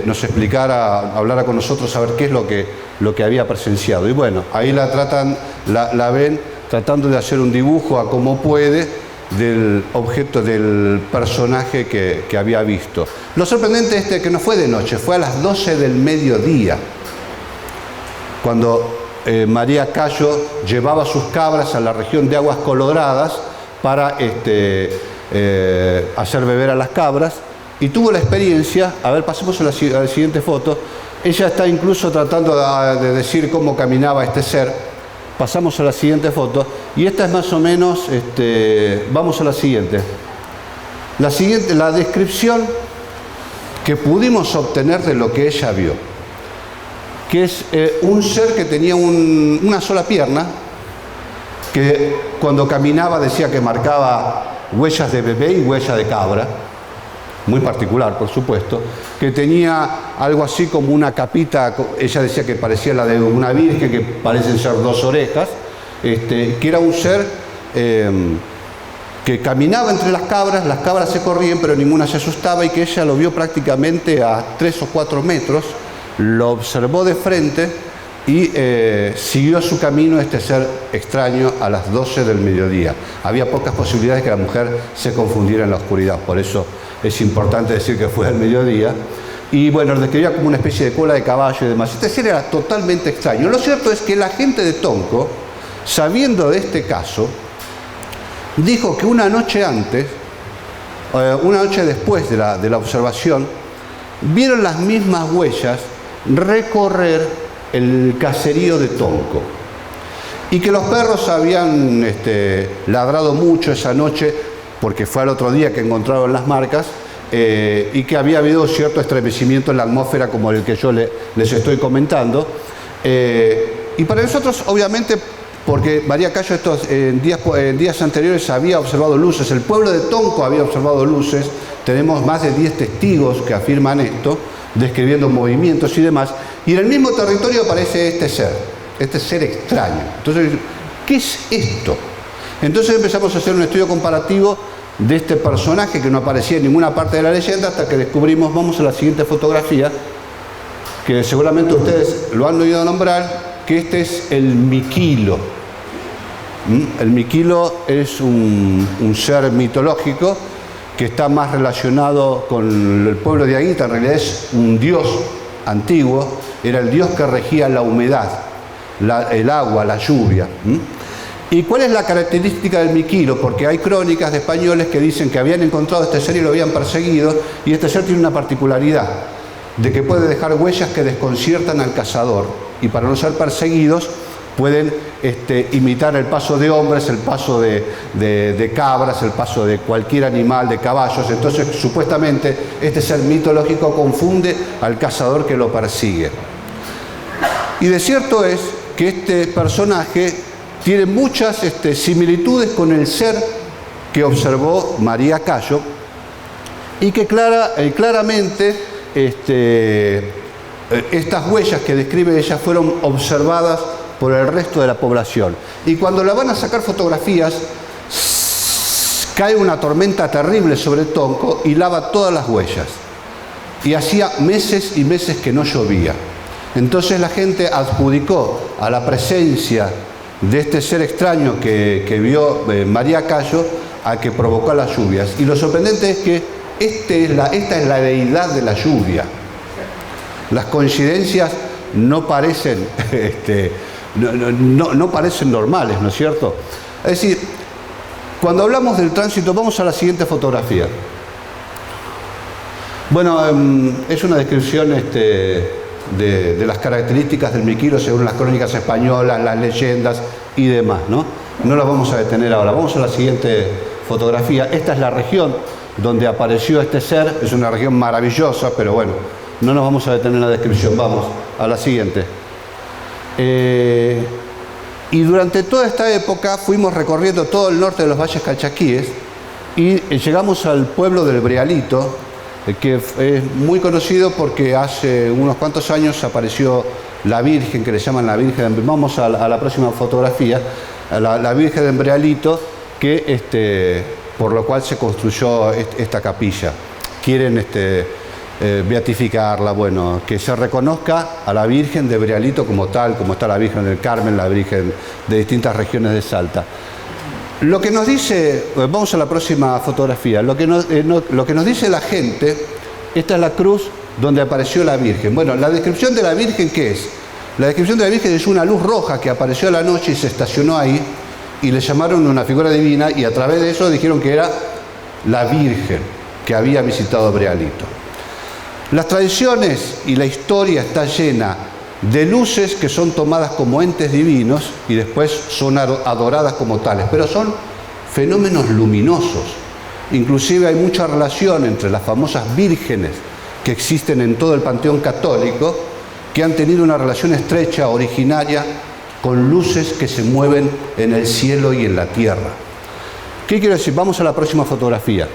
A: nos explicara, hablara con nosotros, a ver qué es lo que había presenciado. Y bueno, ahí la ven tratando de hacer un dibujo a como puede del objeto, del personaje que había visto. Lo sorprendente es que no fue de noche, fue a las 12 del mediodía, cuando María Cayo llevaba sus cabras a la región de Aguas Coloradas para hacer beber a las cabras, y tuvo la experiencia. A ver, pasemos a la siguiente foto. Ella está incluso tratando de decir cómo caminaba este ser. Pasamos a la siguiente foto, y esta es más o menos, vamos a la siguiente. La descripción que pudimos obtener de lo que ella vio, que es un ser que tenía una sola pierna, que cuando caminaba decía que marcaba huellas de bebé y huellas de cabra, muy particular, por supuesto, que tenía algo así como una capita, ella decía que parecía la de una virgen, que parecen ser 2 orejas, que era un ser que caminaba entre las cabras se corrían, pero ninguna se asustaba, y que ella lo vio prácticamente a 3 o 4 metros, lo observó de frente y siguió su camino este ser extraño a las 12 del mediodía. Había pocas posibilidades que la mujer se confundiera en la oscuridad, por eso es importante decir que fue al mediodía. Y bueno, lo describía como una especie de cola de caballo y demás. Este ser era totalmente extraño. Lo cierto es que la gente de Tonco, sabiendo de este caso, dijo que una noche después de la observación, vieron las mismas huellas recorrer el caserío de Tonco, y que los perros habían ladrado mucho esa noche, porque fue al otro día que encontraron las marcas, y que había habido cierto estremecimiento en la atmósfera como el que yo les estoy comentando. Y para nosotros, obviamente, porque María Cayo en días anteriores había observado luces, el pueblo de Tonco había observado luces, tenemos más de 10 testigos que afirman esto, describiendo movimientos y demás, y en el mismo territorio aparece este ser extraño. Entonces, ¿qué es esto? Entonces empezamos a hacer un estudio comparativo de este personaje que no aparecía en ninguna parte de la leyenda, hasta que descubrimos, vamos a la siguiente fotografía, que seguramente ustedes lo han oído nombrar, que este es el Miquilo. El Miquilo es un ser mitológico que está más relacionado con el pueblo de Aguita, en realidad es un dios antiguo, era el dios que regía la humedad, el agua, la lluvia. ¿Y cuál es la característica del miquilo? Porque hay crónicas de españoles que dicen que habían encontrado este ser y lo habían perseguido, y este ser tiene una particularidad, de que puede dejar huellas que desconciertan al cazador, y para no ser perseguidos pueden imitar el paso de hombres, el paso de cabras, el paso de cualquier animal, de caballos. Entonces, supuestamente, este ser mitológico confunde al cazador que lo persigue. Y de cierto es que este personaje tiene muchas similitudes con el ser que observó María Cayo, y que claramente estas huellas que describe ella fueron observadas por el resto de la población. Y cuando la van a sacar fotografías, cae una tormenta terrible sobre Tonco y lava todas las huellas. Y hacía meses y meses que no llovía. Entonces la gente adjudicó a la presencia de este ser extraño que vio María Cayo a que provocó las lluvias. Y lo sorprendente es que esta es la deidad de la lluvia. Las coincidencias no parecen no parecen normales, ¿no es cierto? Es decir, cuando hablamos del tránsito, vamos a la siguiente fotografía. Bueno, es una descripción de las características del miquilo según las crónicas españolas, las leyendas y demás, ¿no? No las vamos a detener ahora. Vamos a la siguiente fotografía. Esta es la región donde apareció este ser. Es una región maravillosa, pero bueno, no nos vamos a detener en la descripción. Vamos a la siguiente. Y durante toda esta época fuimos recorriendo todo el norte de los valles calchaquíes y llegamos al pueblo del Brealito, que es muy conocido porque hace unos cuantos años apareció la Virgen, que le llaman la Virgen. Vamos a la próxima fotografía, la Virgen de Brealito, que por lo cual se construyó esta capilla. Quieren beatificarla, bueno, que se reconozca a la Virgen de Brealito como tal, como está la Virgen del Carmen, la Virgen de distintas regiones de Salta. Lo que nos dice, vamos a la próxima fotografía, lo que nos dice la gente, esta es la cruz donde apareció la Virgen. Bueno, la descripción de la Virgen, ¿qué es? La descripción de la Virgen es una luz roja que apareció a la noche y se estacionó ahí, y le llamaron una figura divina, y a través de eso dijeron que era la Virgen que había visitado Brealito. Las tradiciones y la historia está llena de luces que son tomadas como entes divinos y después son adoradas como tales, pero son fenómenos luminosos. Inclusive hay mucha relación entre las famosas vírgenes que existen en todo el panteón católico, que han tenido una relación estrecha, originaria, con luces que se mueven en el cielo y en la tierra. ¿Qué quiero decir? Vamos a la próxima fotografía.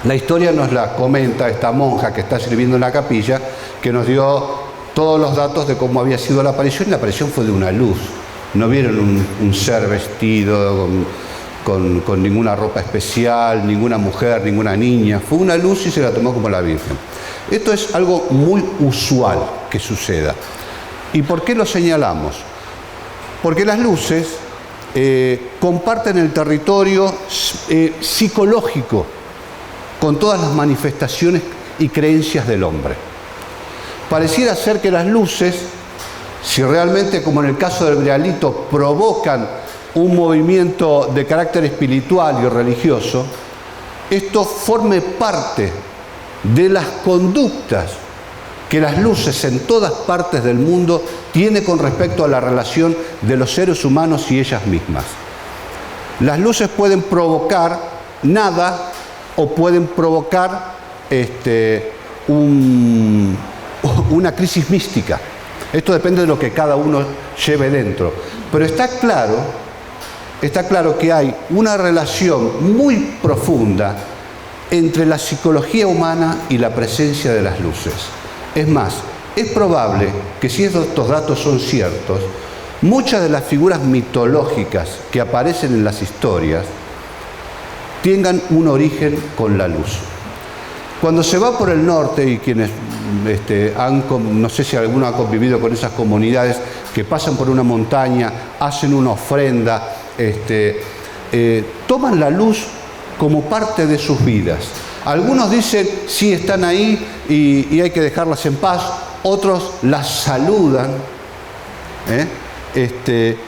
A: La historia nos la comenta esta monja que está sirviendo en la capilla, que nos dio todos los datos de cómo había sido la aparición, y la aparición fue de una luz. No vieron un ser vestido con ninguna ropa especial, ninguna mujer, ninguna niña. Fue una luz y se la tomó como la Virgen. Esto es algo muy usual que suceda. ¿Y por qué lo señalamos? Porque las luces comparten el territorio psicológico con todas las manifestaciones y creencias del hombre. Pareciera ser que las luces, si realmente, como en el caso del Brealito, provocan un movimiento de carácter espiritual y religioso, esto forme parte de las conductas que las luces en todas partes del mundo tienen con respecto a la relación de los seres humanos y ellas mismas. Las luces pueden provocar nada o pueden provocar una crisis mística. Esto depende de lo que cada uno lleve dentro. Pero está claro que hay una relación muy profunda entre la psicología humana y la presencia de las luces. Es más, es probable que si estos datos son ciertos, muchas de las figuras mitológicas que aparecen en las historias tengan un origen con la luz. Cuando se va por el norte, y quienes no sé si alguno ha convivido con esas comunidades que pasan por una montaña, hacen una ofrenda, toman la luz como parte de sus vidas. Algunos dicen, sí, están ahí y hay que dejarlas en paz. Otros las saludan.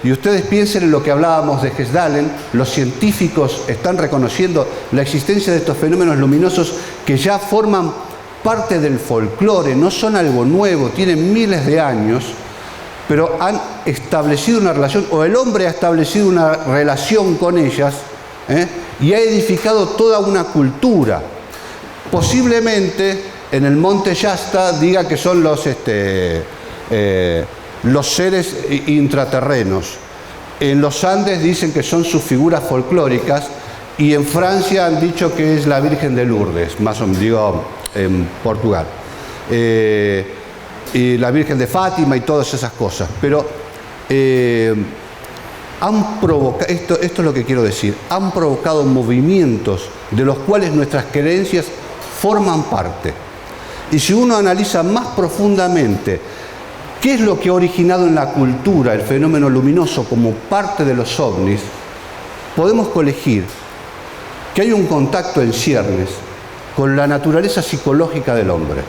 A: Y ustedes piensen en lo que hablábamos de Hessdalen. Los científicos están reconociendo la existencia de estos fenómenos luminosos que ya forman parte del folclore, no son algo nuevo, tienen miles de años, pero han establecido una relación, o el hombre ha establecido una relación con ellas, y ha edificado toda una cultura. Posiblemente en el monte Shasta diga que son los seres intraterrenos. En los Andes dicen que son sus figuras folclóricas, y en Francia han dicho que es la Virgen de Lourdes, más o menos, digo, en Portugal. Y la Virgen de Fátima y todas esas cosas. Pero han provocado, esto es lo que quiero decir, han provocado movimientos de los cuales nuestras creencias forman parte. Y si uno analiza más profundamente qué es lo que ha originado en la cultura el fenómeno luminoso como parte de los ovnis, podemos colegir que hay un contacto en ciernes con la naturaleza psicológica del hombre.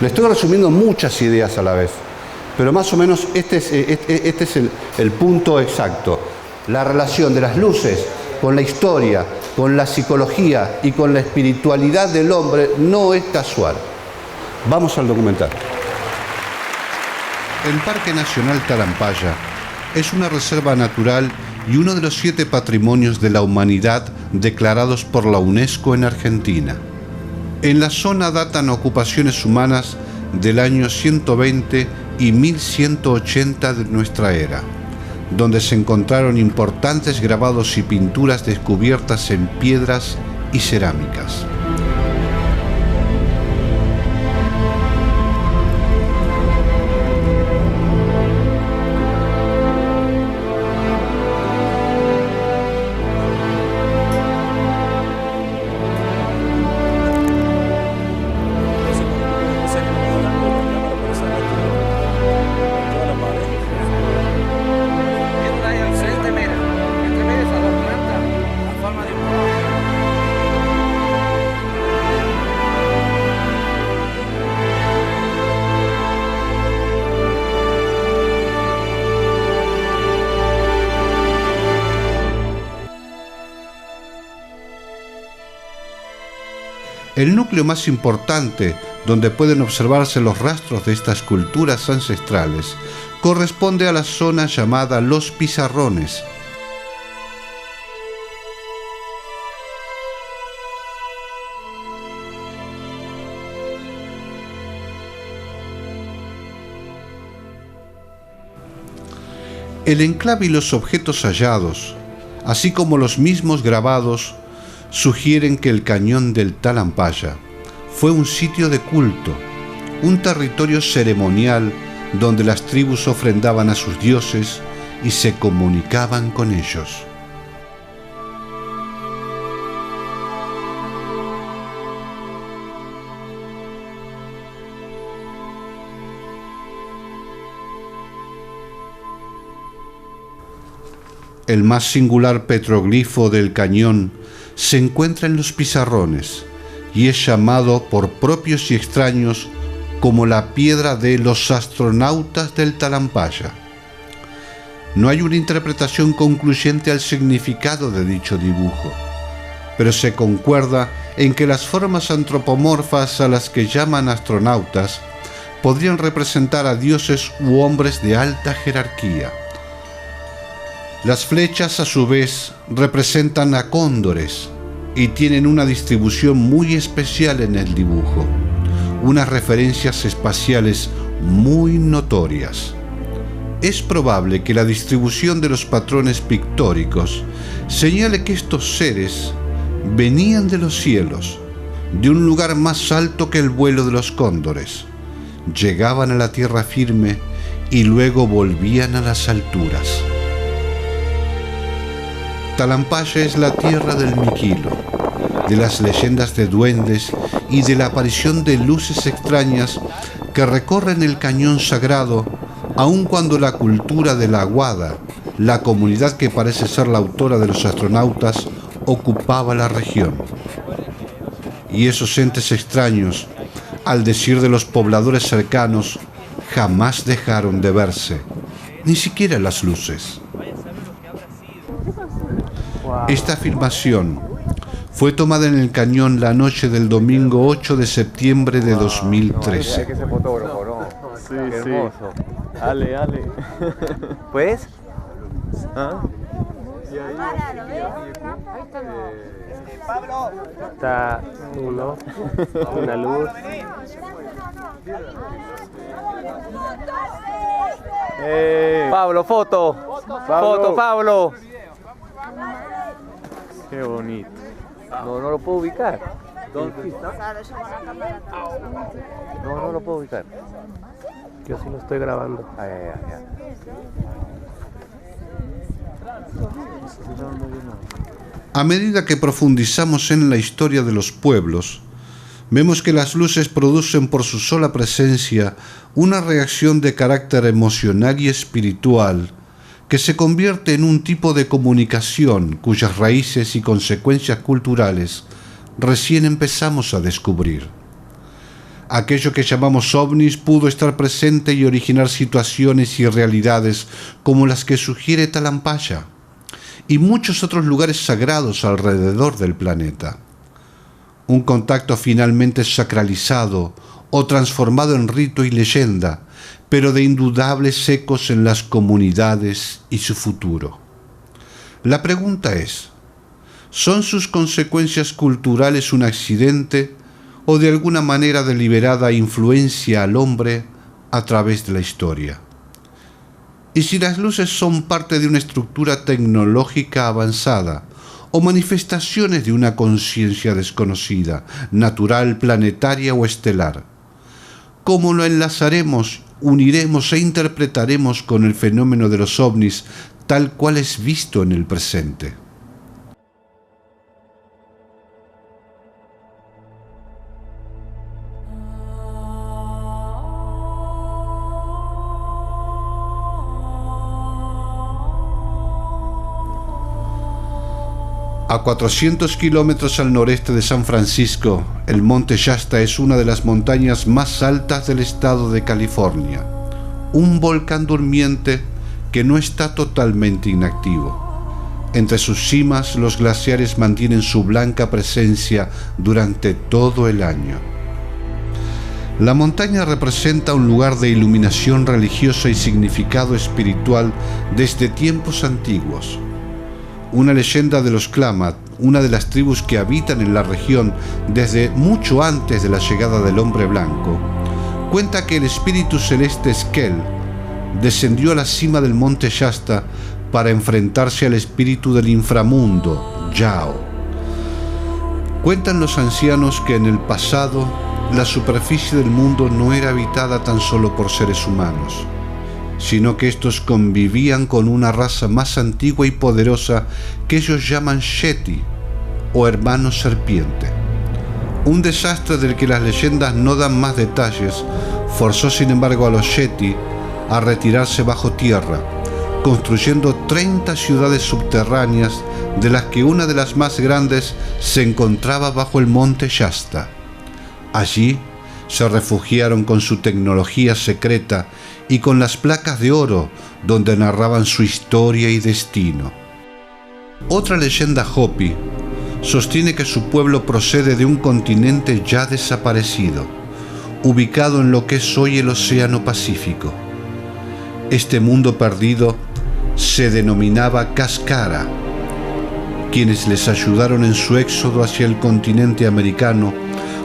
A: Le estoy resumiendo muchas ideas a la vez, pero más o menos este es el punto exacto. La relación de las luces con la historia, con la psicología y con la espiritualidad del hombre no es casual. Vamos al documental. El Parque Nacional Talampaya es una reserva natural y uno de los 7 patrimonios de la humanidad declarados por la UNESCO en Argentina. En la zona datan ocupaciones humanas del año 120 y 1180 de nuestra era, donde se encontraron importantes grabados y pinturas descubiertas en piedras y cerámicas. El núcleo más importante, donde pueden observarse los rastros de estas culturas ancestrales, corresponde a la zona llamada Los Pizarrones. El enclave y los objetos hallados, así como los mismos grabados, sugieren que el cañón del Talampaya fue un sitio de culto, un territorio ceremonial donde las tribus ofrendaban a sus dioses y se comunicaban con ellos. El más singular petroglifo del cañón se encuentra en los Pizarrones y es llamado por propios y extraños como la piedra de los astronautas del Talampaya. No hay una interpretación concluyente al significado de dicho dibujo, pero se concuerda en que las formas antropomorfas a las que llaman astronautas podrían representar a dioses u hombres de alta jerarquía. Las flechas, a su vez, representan a cóndores y tienen una distribución muy especial en el dibujo, unas referencias espaciales muy notorias. Es probable que la distribución de los patrones pictóricos señale que estos seres venían de los cielos, de un lugar más alto que el vuelo de los cóndores, llegaban a la tierra firme y luego volvían a las alturas. Talampaya es la tierra del Miquilo, de las leyendas de duendes y de la aparición de luces extrañas que recorren el cañón sagrado, aun cuando la cultura de la Aguada, la comunidad que parece ser la autora de los astronautas, ocupaba la región. Y esos entes extraños, al decir de los pobladores cercanos, jamás dejaron de verse, ni siquiera las luces. Esta afirmación fue tomada en el cañón la noche del domingo 8 de septiembre de 2013.
E: Ese fotógrafo, ¿no? Sí, qué hermoso. Ale. ¿Pues? ¿Ah?
F: Pablo. Está uno, una luz.
E: Pablo, foto. Foto, Pablo.
F: Qué bonito.
E: No lo puedo ubicar. ¿Dónde está? No lo puedo ubicar.
F: Yo sí lo estoy grabando.
E: Ya.
A: A medida que profundizamos en la historia de los pueblos, vemos que las luces producen por su sola presencia una reacción de carácter emocional y espiritual que se convierte en un tipo de comunicación cuyas raíces y consecuencias culturales recién empezamos a descubrir. Aquello que llamamos ovnis pudo estar presente y originar situaciones y realidades como las que sugiere Talampaya y muchos otros lugares sagrados alrededor del planeta. Un contacto finalmente sacralizado o transformado en rito y leyenda, pero de indudables ecos en las comunidades y su futuro. La pregunta es, ¿son sus consecuencias culturales un accidente o de alguna manera deliberada influencia al hombre a través de la historia? Y si las luces son parte de una estructura tecnológica avanzada o manifestaciones de una conciencia desconocida, natural, planetaria o estelar, ¿cómo lo enlazaremos, uniremos e interpretaremos con el fenómeno de los ovnis tal cual es visto en el presente? A 400 kilómetros al noreste de San Francisco, el Monte Shasta es una de las montañas más altas del estado de California, un volcán durmiente que no está totalmente inactivo. Entre sus cimas, los glaciares mantienen su blanca presencia durante todo el año. La montaña representa un lugar de iluminación religiosa y significado espiritual desde tiempos antiguos. Una leyenda de los Klamath, una de las tribus que habitan en la región desde mucho antes de la llegada del hombre blanco, cuenta que el espíritu celeste Skell descendió a la cima del monte Shasta para enfrentarse al espíritu del inframundo, Yao. Cuentan los ancianos que en el pasado la superficie del mundo no era habitada tan solo por seres humanos, sino que estos convivían con una raza más antigua y poderosa que ellos llaman Yeti, o hermanos serpiente. Un desastre del que las leyendas no dan más detalles forzó sin embargo a los Yeti a retirarse bajo tierra, construyendo 30 ciudades subterráneas, de las que una de las más grandes se encontraba bajo el monte Shasta. Allí se refugiaron con su tecnología secreta y con las placas de oro donde narraban su historia y destino. Otra leyenda Hopi sostiene que su pueblo procede de un continente ya desaparecido, ubicado en lo que es hoy el Océano Pacífico. Este mundo perdido se denominaba Cascara. Quienes les ayudaron en su éxodo hacia el continente americano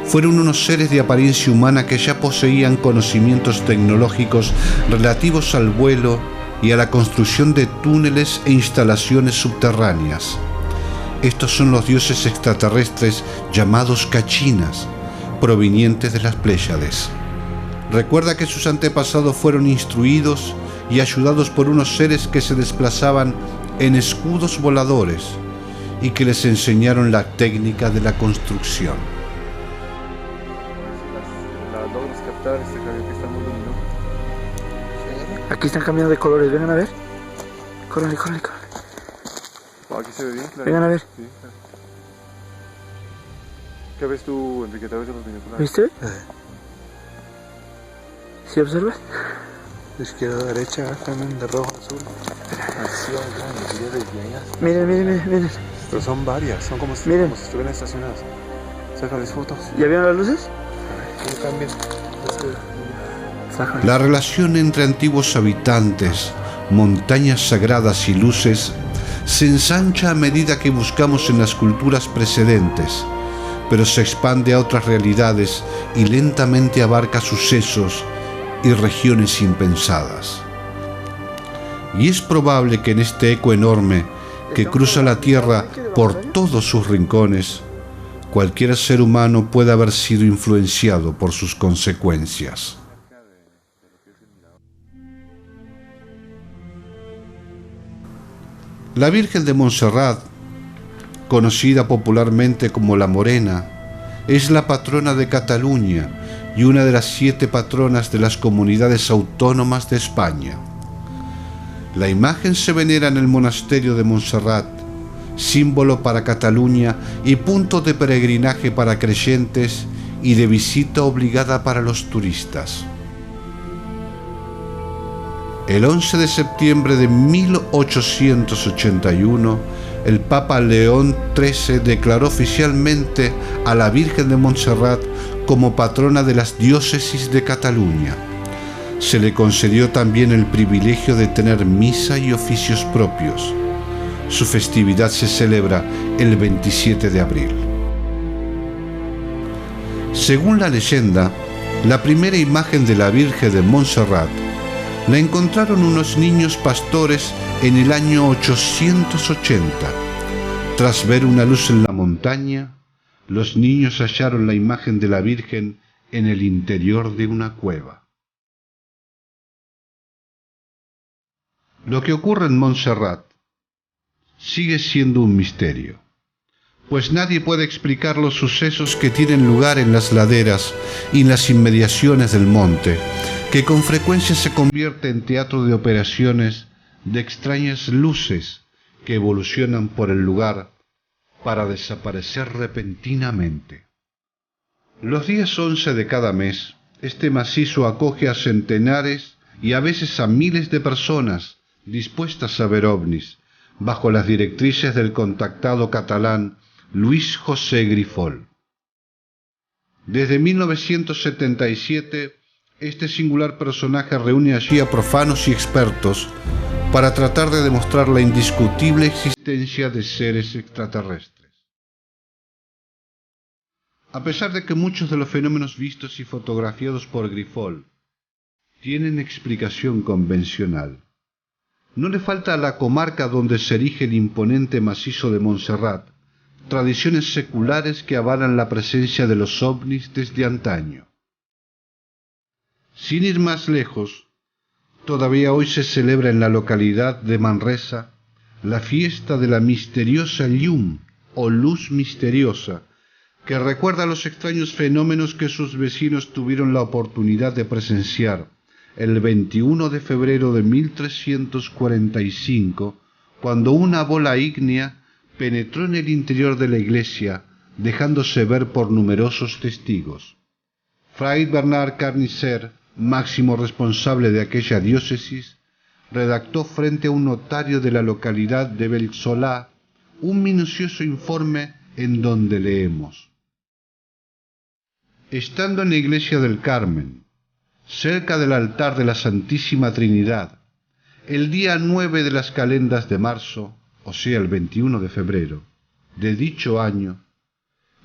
A: fueron unos seres de apariencia humana que ya poseían conocimientos tecnológicos relativos al vuelo y a la construcción de túneles e instalaciones subterráneas. Estos son los dioses extraterrestres llamados Kachinas, provenientes de las Pléyades. Recuerda que sus antepasados fueron instruidos y ayudados por unos seres que se desplazaban en escudos voladores y que les enseñaron la técnica de la construcción.
G: Aquí están cambiando de colores, vengan a ver. Córrele.
E: Aquí se ve bien, claro.
G: Vengan a ver.
E: Sí, claro.
H: ¿Qué ves tú, Enrique? ¿Te ves en los binoculares?
G: ¿Viste? ¿Sí observas? De izquierda a derecha, también de rojo a azul.
H: Acción, claro, desde allá.
G: Miren.
H: Pero son varias, son como si estuvieran estacionadas. Sácales fotos.
G: ¿Ya vieron las luces?
H: No cambien.
A: La relación entre antiguos habitantes, montañas sagradas y luces se ensancha a medida que buscamos en las culturas precedentes, pero se expande a otras realidades y lentamente abarca sucesos y regiones impensadas. Y es probable que en este eco enorme que cruza la Tierra por todos sus rincones, cualquier ser humano pueda haber sido influenciado por sus consecuencias. La Virgen de Montserrat, conocida popularmente como la Morena, es la patrona de Cataluña y una de las 7 patronas de las comunidades autónomas de España. La imagen se venera en el monasterio de Montserrat, símbolo para Cataluña y punto de peregrinaje para creyentes y de visita obligada para los turistas. El 11 de septiembre de 1881, el Papa León XIII declaró oficialmente a la Virgen de Montserrat como patrona de las diócesis de Cataluña. Se le concedió también el privilegio de tener misa y oficios propios. Su festividad se celebra el 27 de abril. Según la leyenda, la primera imagen de la Virgen de Montserrat la encontraron unos niños pastores en el año 880. Tras ver una luz en la montaña, los niños hallaron la imagen de la Virgen en el interior de una cueva. Lo que ocurre en Montserrat sigue siendo un misterio, pues nadie puede explicar los sucesos que tienen lugar en las laderas y en las inmediaciones del monte, que con frecuencia se convierte en teatro de operaciones de extrañas luces que evolucionan por el lugar para desaparecer repentinamente. Los días 11 de cada mes, este macizo acoge a centenares y a veces a miles de personas dispuestas a ver ovnis, bajo las directrices del contactado catalán Luis José Grifol. Desde 1977, este singular personaje reúne allí a profanos y expertos para tratar de demostrar la indiscutible existencia de seres extraterrestres. A pesar de que muchos de los fenómenos vistos y fotografiados por Grifol tienen explicación convencional, no le falta a la comarca donde se erige el imponente macizo de Montserrat tradiciones seculares que avalan la presencia de los ovnis desde antaño. Sin ir más lejos, todavía hoy se celebra en la localidad de Manresa la fiesta de la misteriosa Llum o luz misteriosa, que recuerda los extraños fenómenos que sus vecinos tuvieron la oportunidad de presenciar el 21 de febrero de 1345, cuando una bola ígnea penetró en el interior de la iglesia, dejándose ver por numerosos testigos. Fray Bernard Carnicer, máximo responsable de aquella diócesis, redactó frente a un notario de la localidad de Belsolá un minucioso informe en donde leemos: estando en la iglesia del Carmen, cerca del altar de la Santísima Trinidad, el día 9 de las calendas de marzo, o sea el 21 de febrero, de dicho año,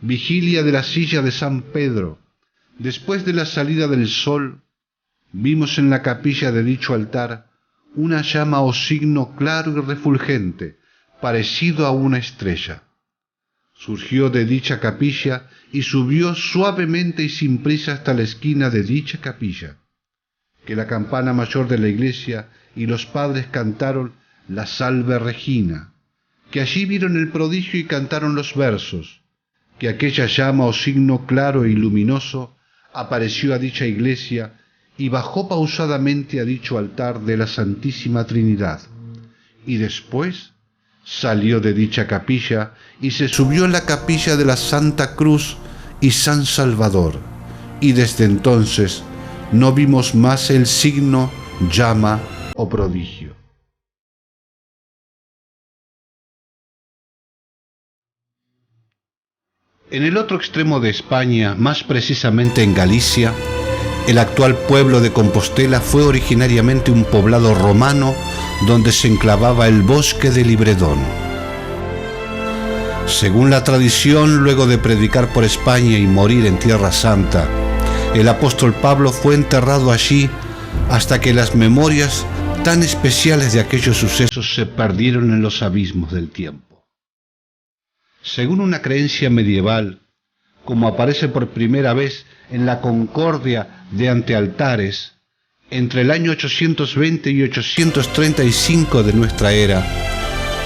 A: vigilia de la silla de San Pedro, después de la salida del sol, vimos en la capilla de dicho altar una llama o signo claro y refulgente, parecido a una estrella. Surgió de dicha capilla y subió suavemente y sin prisa hasta la esquina de dicha capilla, que la campana mayor de la iglesia y los padres cantaron la Salve Regina, que allí vieron el prodigio y cantaron los versos, que aquella llama o signo claro y luminoso apareció a dicha iglesia y bajó pausadamente a dicho altar de la Santísima Trinidad, y después salió de dicha capilla y se subió a la capilla de la Santa Cruz y San Salvador, y desde entonces no vimos más el signo, llama o prodigio. En el otro extremo de España, más precisamente en Galicia, el actual pueblo de Compostela fue originariamente un poblado romano donde se enclavaba el bosque de Libredón. Según la tradición, luego de predicar por España y morir en Tierra Santa, el apóstol Pablo fue enterrado allí hasta que las memorias tan especiales de aquellos sucesos se perdieron en los abismos del tiempo. Según una creencia medieval, como aparece por primera vez en la Concordia de Antealtares, entre el año 820 y 835 de nuestra era,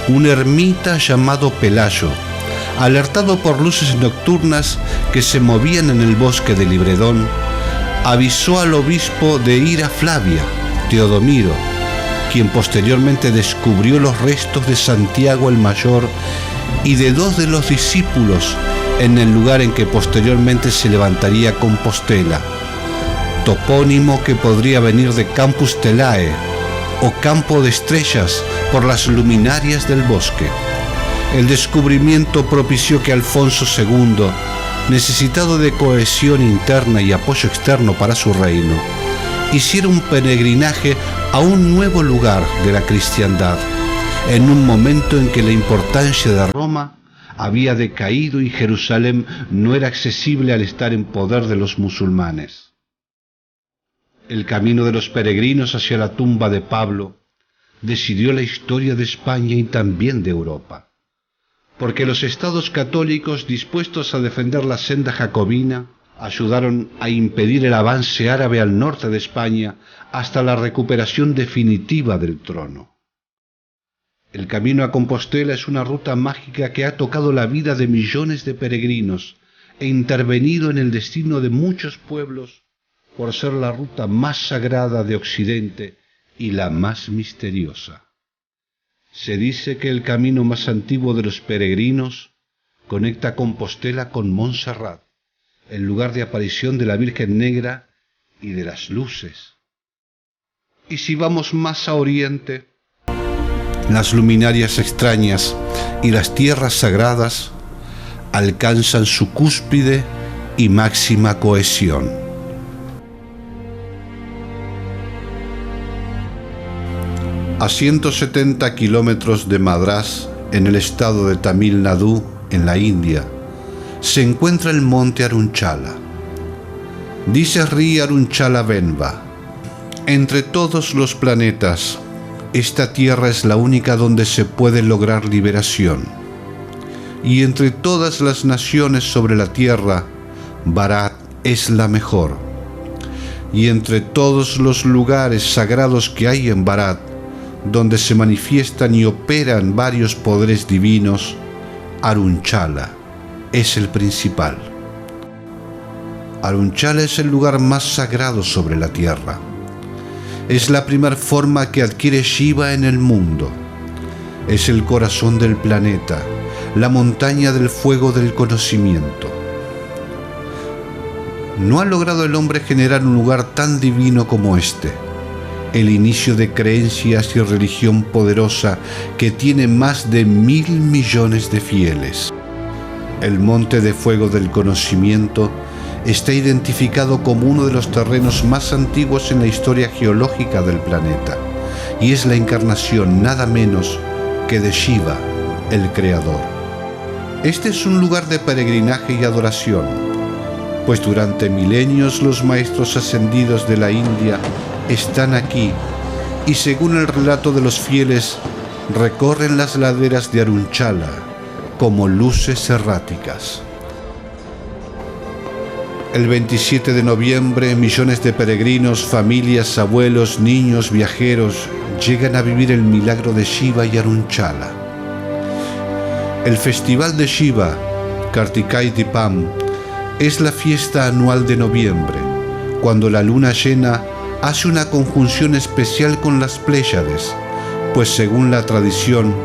A: un ermita llamado Pelayo, alertado por luces nocturnas que se movían en el bosque de Libredón, avisó al obispo de Ira Flavia, Teodomiro, quien posteriormente descubrió los restos de Santiago el Mayor y de dos de los discípulos en el lugar en que posteriormente se levantaría Compostela, topónimo que podría venir de Campus Stelae o campo de estrellas por las luminarias del bosque. El descubrimiento propició que Alfonso II, necesitado de cohesión interna y apoyo externo para su reino, hiciera un peregrinaje a un nuevo lugar de la cristiandad, en un momento en que la importancia de Roma había decaído y Jerusalén no era accesible al estar en poder de los musulmanes. El camino de los peregrinos hacia la tumba de Pablo decidió la historia de España y también de Europa, porque los estados católicos dispuestos a defender la senda jacobina ayudaron a impedir el avance árabe al norte de España hasta la recuperación definitiva del trono. El camino a Compostela es una ruta mágica que ha tocado la vida de millones de peregrinos e intervenido en el destino de muchos pueblos por ser la ruta más sagrada de Occidente y la más misteriosa. Se dice que el camino más antiguo de los peregrinos conecta Compostela con Montserrat, el lugar de aparición de la Virgen Negra y de las luces. Y si vamos más a oriente, las luminarias extrañas y las tierras sagradas alcanzan su cúspide y máxima cohesión. A 170 kilómetros de Madrás, en el estado de Tamil Nadu, en la India, se encuentra el monte Arunchala. Dice Sri Arunchala Venba: entre todos los planetas, esta tierra es la única donde se puede lograr liberación. Y entre todas las naciones sobre la tierra, Bharat es la mejor. Y entre todos los lugares sagrados que hay en Bharat, donde se manifiestan y operan varios poderes divinos, Arunchala es el principal. Arunchala es el lugar más sagrado sobre la tierra. Es la primera forma que adquiere Shiva en el mundo. Es el corazón del planeta, la montaña del fuego del conocimiento. No ha logrado el hombre generar un lugar tan divino como este, el inicio de creencias y religión poderosa que tiene más de 1.000 millones de fieles. El monte de fuego del conocimiento está identificado como uno de los terrenos más antiguos en la historia geológica del planeta y es la encarnación nada menos que de Shiva, el creador. Este es un lugar de peregrinaje y adoración, pues durante milenios los maestros ascendidos de la India están aquí y, según el relato de los fieles, recorren las laderas de Arunchala como luces erráticas. El 27 de noviembre, millones de peregrinos, familias, abuelos, niños, viajeros llegan a vivir el milagro de Shiva y Arunchala. El festival de Shiva, Kartikai Dipam, es la fiesta anual de noviembre, cuando la luna llena hace una conjunción especial con las Pléyades, pues según la tradición,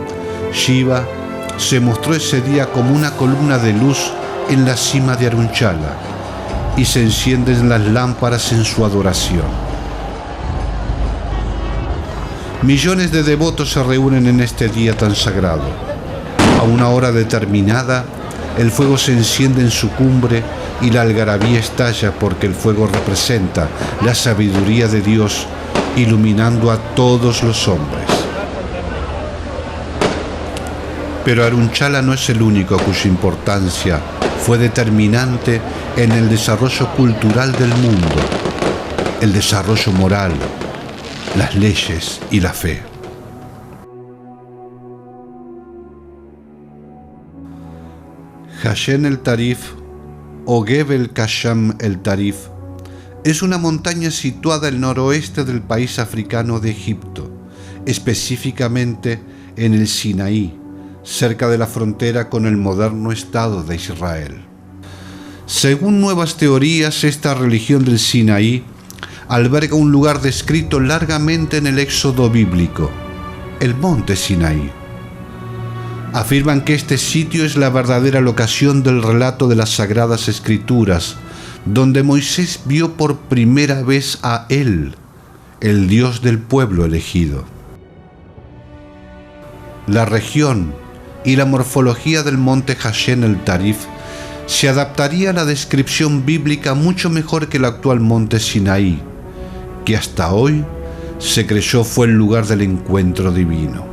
A: Shiva se mostró ese día como una columna de luz en la cima de Arunchala y se encienden las lámparas en su adoración. Millones de devotos se reúnen en este día tan sagrado. A una hora determinada, el fuego se enciende en su cumbre y la algarabía estalla porque el fuego representa la sabiduría de Dios iluminando a todos los hombres. Pero Arunchala no es el único cuya importancia fue determinante en el desarrollo cultural del mundo, el desarrollo moral, las leyes y la fe. Hashen el Tarif o Gebel Kasham el Tarif es una montaña situada al noroeste del país africano de Egipto, específicamente en el Sinaí, cerca de la frontera con el moderno Estado de Israel. Según nuevas teorías, esta religión del Sinaí alberga un lugar descrito largamente en el Éxodo bíblico, el monte Sinaí. Afirman que este sitio es la verdadera locación del relato de las Sagradas Escrituras, donde Moisés vio por primera vez a él, el Dios del pueblo elegido. La región y la morfología del monte Hashen el Tarif se adaptaría a la descripción bíblica mucho mejor que el actual monte Sinaí, que hasta hoy se creyó fue el lugar del encuentro divino.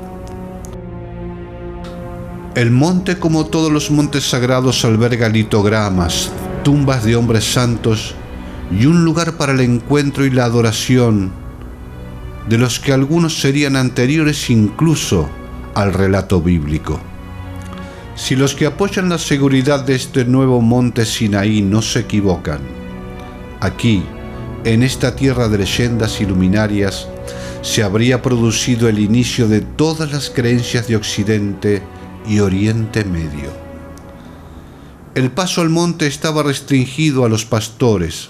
A: El monte, como todos los montes sagrados, alberga litogramas, tumbas de hombres santos y un lugar para el encuentro y la adoración, de los que algunos serían anteriores incluso al relato bíblico. Si los que apoyan la seguridad de este nuevo monte Sinaí no se equivocan, aquí, en esta tierra de leyendas y luminarias, se habría producido el inicio de todas las creencias de Occidente y Oriente Medio. El paso al monte estaba restringido a los pastores,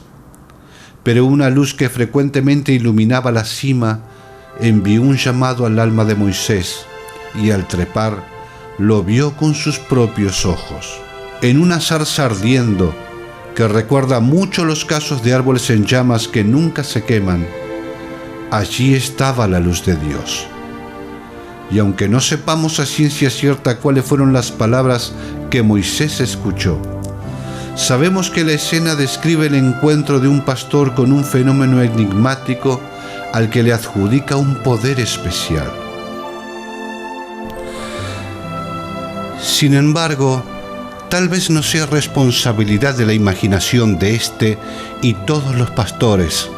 A: pero una luz que frecuentemente iluminaba la cima envió un llamado al alma de Moisés, y al trepar lo vio con sus propios ojos. En una zarza ardiendo, que recuerda mucho los casos de árboles en llamas que nunca se queman, allí estaba la luz de Dios. Y aunque no sepamos a ciencia cierta cuáles fueron las palabras que Moisés escuchó, sabemos que la escena describe el encuentro de un pastor con un fenómeno enigmático al que le adjudica un poder especial. Sin embargo, tal vez no sea responsabilidad de la imaginación de este y todos los pastores,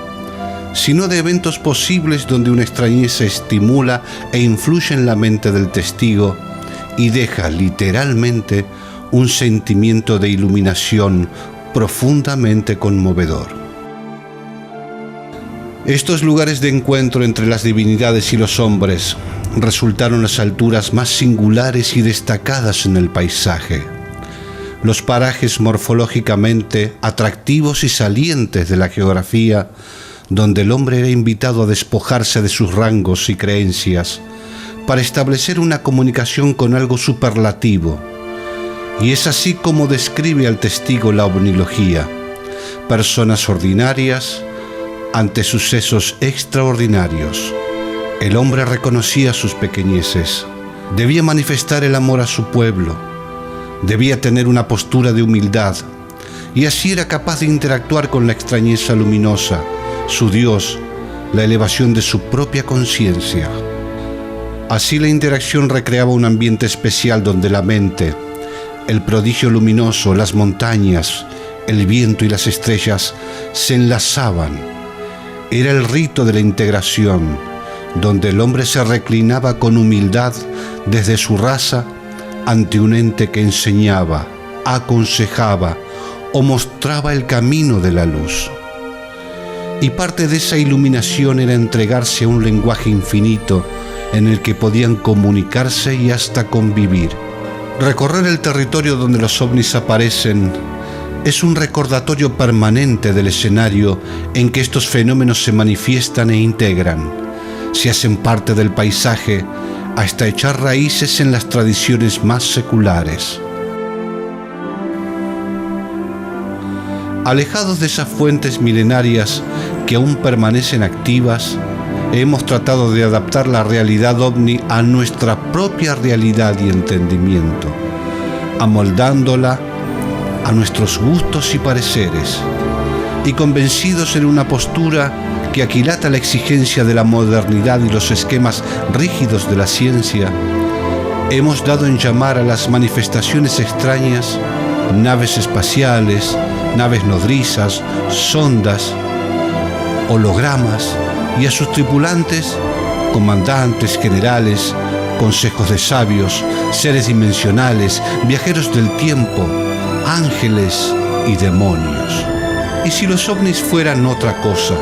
A: sino de eventos posibles donde una extrañeza estimula e influye en la mente del testigo y deja literalmente un sentimiento de iluminación profundamente conmovedor. Estos lugares de encuentro entre las divinidades y los hombres resultaron las alturas más singulares y destacadas en el paisaje. Los parajes morfológicamente atractivos y salientes de la geografía, donde el hombre era invitado a despojarse de sus rangos y creencias para establecer una comunicación con algo superlativo. Y es así como describe al testigo la ovnilogía: personas ordinarias ante sucesos extraordinarios. El hombre reconocía sus pequeñeces, debía manifestar el amor a su pueblo, debía tener una postura de humildad, y así era capaz de interactuar con la extrañeza luminosa, su Dios, la elevación de su propia conciencia. Así la interacción recreaba un ambiente especial donde la mente, el prodigio luminoso, las montañas, el viento y las estrellas se enlazaban. Era el rito de la integración, donde el hombre se reclinaba con humildad desde su raza ante un ente que enseñaba, aconsejaba o mostraba el camino de la luz. Y parte de esa iluminación era entregarse a un lenguaje infinito en el que podían comunicarse y hasta convivir. Recorrer el territorio donde los ovnis aparecen es un recordatorio permanente del escenario en que estos fenómenos se manifiestan e integran. Se hacen parte del paisaje hasta echar raíces en las tradiciones más seculares. Alejados de esas fuentes milenarias que aún permanecen activas, hemos tratado de adaptar la realidad ovni a nuestra propia realidad y entendimiento, amoldándola a nuestros gustos y pareceres, y convencidos en una postura que aquilata la exigencia de la modernidad y los esquemas rígidos de la ciencia, hemos dado en llamar a las manifestaciones extrañas naves espaciales, naves nodrizas, sondas, hologramas, y a sus tripulantes comandantes, generales, consejos de sabios, seres dimensionales, viajeros del tiempo, ángeles y demonios. ¿Y si los ovnis fueran otra cosa?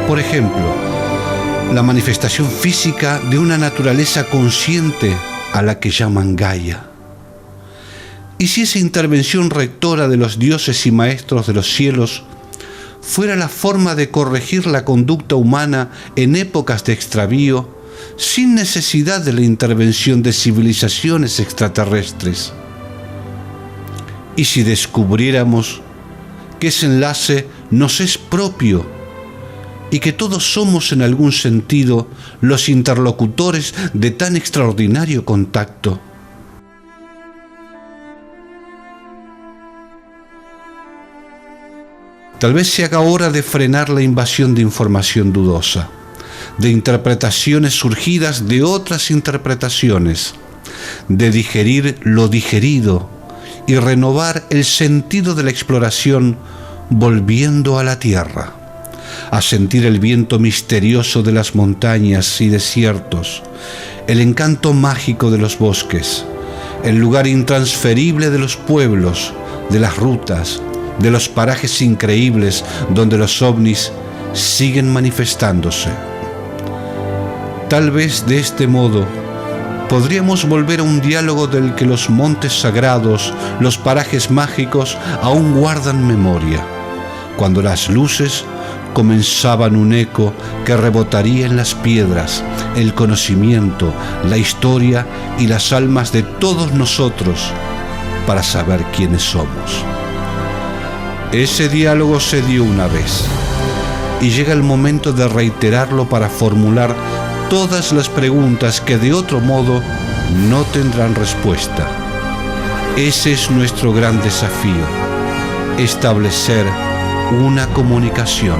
A: Por ejemplo, la manifestación física de una naturaleza consciente a la que llaman Gaia. ¿Y si esa intervención rectora de los dioses y maestros de los cielos fuera la forma de corregir la conducta humana en épocas de extravío, sin necesidad de la intervención de civilizaciones extraterrestres? ¿Y si descubriéramos que ese enlace nos es propio y que todos somos en algún sentido los interlocutores de tan extraordinario contacto? Tal vez se haga hora de frenar la invasión de información dudosa, de interpretaciones surgidas de otras interpretaciones, de digerir lo digerido y renovar el sentido de la exploración volviendo a la tierra, a sentir el viento misterioso de las montañas y desiertos, el encanto mágico de los bosques, el lugar intransferible de los pueblos, de las rutas, de los parajes increíbles donde los ovnis siguen manifestándose. Tal vez de este modo podríamos volver a un diálogo del que los montes sagrados, los parajes mágicos aún guardan memoria, cuando las luces comenzaban un eco que rebotaría en las piedras, el conocimiento, la historia y las almas de todos nosotros para saber quiénes somos. Ese diálogo se dio una vez y llega el momento de reiterarlo para formular todas las preguntas que de otro modo no tendrán respuesta. Ese es nuestro gran desafío, establecer una comunicación.